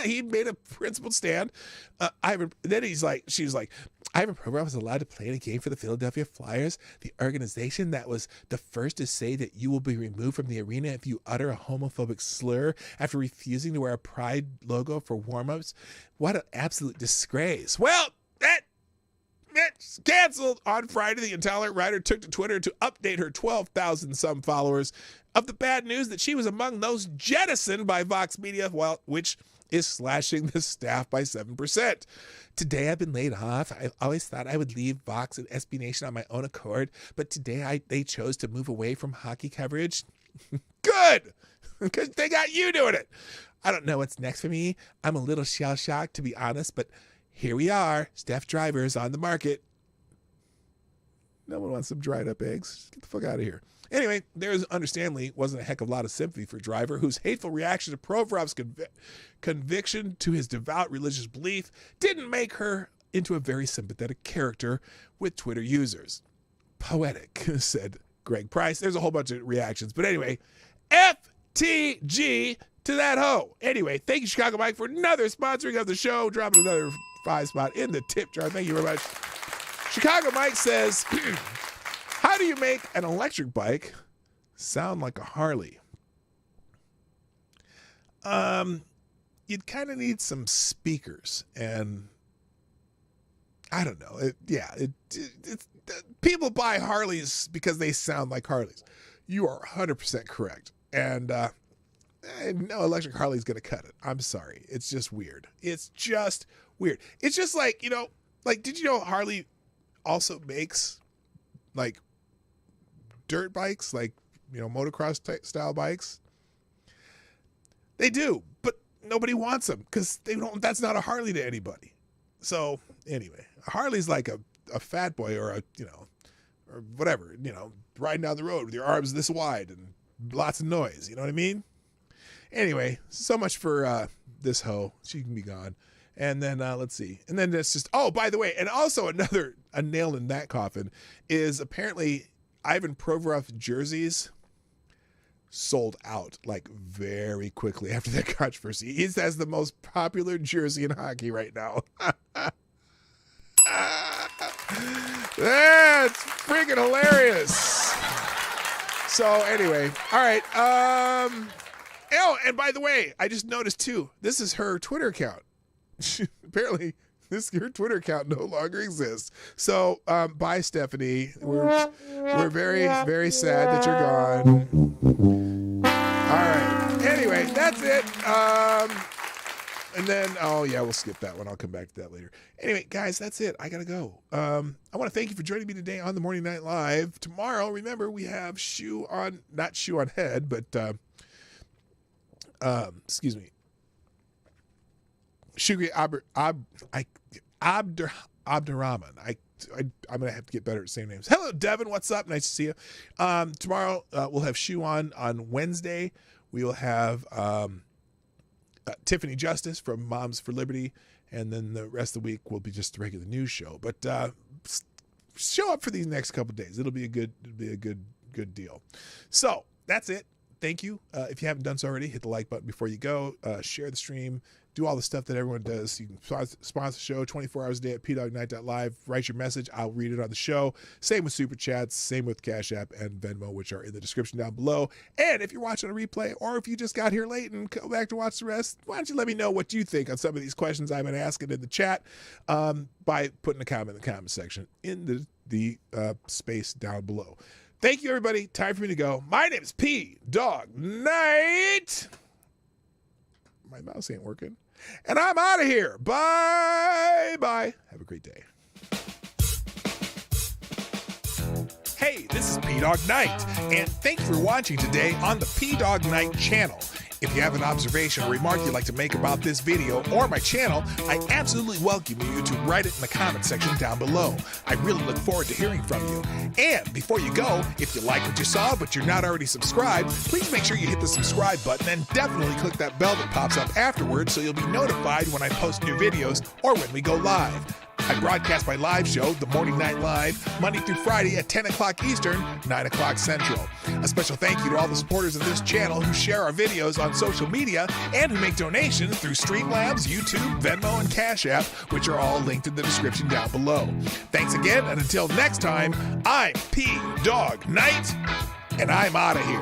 He made a principled stand. She was like, Ivan Provorov is allowed to play in a game for the Philadelphia Flyers, the organization that was the first to say that you will be removed from the arena if you utter a homophobic slur after refusing to wear a Pride logo for warm-ups. What an absolute disgrace. Well, that's canceled on Friday. The intolerant writer took to Twitter to update her 12,000-some followers of the bad news that she was among those jettisoned by Vox Media, which is slashing the staff by 7%. Today I've been laid off. I always thought I would leave Vox and SB Nation on my own accord, but today they chose to move away from hockey coverage. Good, because they got you doing it. I don't know what's next for me. I'm a little shell-shocked, to be honest, but here we are. Steph Driver is on the market. No one wants some dried up eggs. Get the fuck out of here. Anyway, there understandably wasn't a heck of a lot of sympathy for Driver, whose hateful reaction to Provorov's conviction to his devout religious belief didn't make her into a very sympathetic character with Twitter users. Poetic, said Greg Price. There's a whole bunch of reactions. But anyway, FTG to that hoe. Anyway, thank you, Chicago Mike, for another sponsoring of the show. Dropping another 5 spot in the tip jar. Thank you very much. Chicago Mike says, how do you make an electric bike sound like a Harley? you'd kind of need some speakers, and I don't know. People buy Harleys because they sound like Harleys. You are 100% correct. And no electric Harley's going to cut it. I'm sorry. It's just weird. It's just weird. It's just like, did you know Harley also makes like dirt bikes, like, motocross style bikes? They do, but nobody wants them because that's not a Harley to anybody. So anyway, a Harley's like a fat boy or or whatever, riding down the road with your arms this wide and lots of noise. You know what I mean? Anyway, so much for this hoe. She can be gone. And then let's see. And then it's just, oh, by the way, and also a nail in that coffin is apparently Ivan Provorov jerseys sold out like very quickly after that controversy. He has the most popular jersey in hockey right now. That's freaking hilarious. So anyway, all right. Oh, and by the way, I just noticed too, this is her Twitter account. Apparently, her Twitter account no longer exists. So, bye, Stephanie. We're very, very sad that you're gone. All right. Anyway, that's it. And then, oh yeah, we'll skip that one. I'll come back to that later. Anyway, guys, that's it. I gotta go. I want to thank you for joining me today on the Morning Night Live. Tomorrow, remember, we have not shoe on head, but excuse me. Shugri Abdurrahman. I'm going to have to get better at saying names. Hello, Devin. What's up? Nice to see you. Tomorrow, we'll have Shoe on Wednesday. We will have Tiffany Justice from Moms for Liberty. And then the rest of the week will be just a regular news show. But show up for these next couple of days. It'll be a good deal. So that's it. Thank you. If you haven't done so already, hit the like button before you go. Share the stream. Do all the stuff that everyone does. You can sponsor the show 24 hours a day at pdognight.live. Write your message. I'll read it on the show. Same with Super Chats. Same with Cash App and Venmo, which are in the description down below. And if you're watching a replay or if you just got here late and go back to watch the rest, why don't you let me know what you think on some of these questions I've been asking in the chat by putting a comment in the comment section in the space down below. Thank you, everybody. Time for me to go. My name is P Dog Night. My mouse ain't working. And I'm out of here. Bye. Have a great day. Hey, this is P Dog Night, and thank you for watching today on the P Dog Night channel. If you have an observation or remark you'd like to make about this video or my channel, I absolutely welcome you to write it in the comment section down below. I really look forward to hearing from you. And before you go, if you like what you saw but you're not already subscribed, please make sure you hit the subscribe button and definitely click that bell that pops up afterwards so you'll be notified when I post new videos or when we go live. I broadcast my live show, The Morning Night Live, Monday through Friday at 10 o'clock Eastern, 9 o'clock Central. A special thank you to all the supporters of this channel who share our videos on social media and who make donations through Streamlabs, YouTube, Venmo, and Cash App, which are all linked in the description down below. Thanks again, and until next time, I'm P Dog Night, and I'm out of here.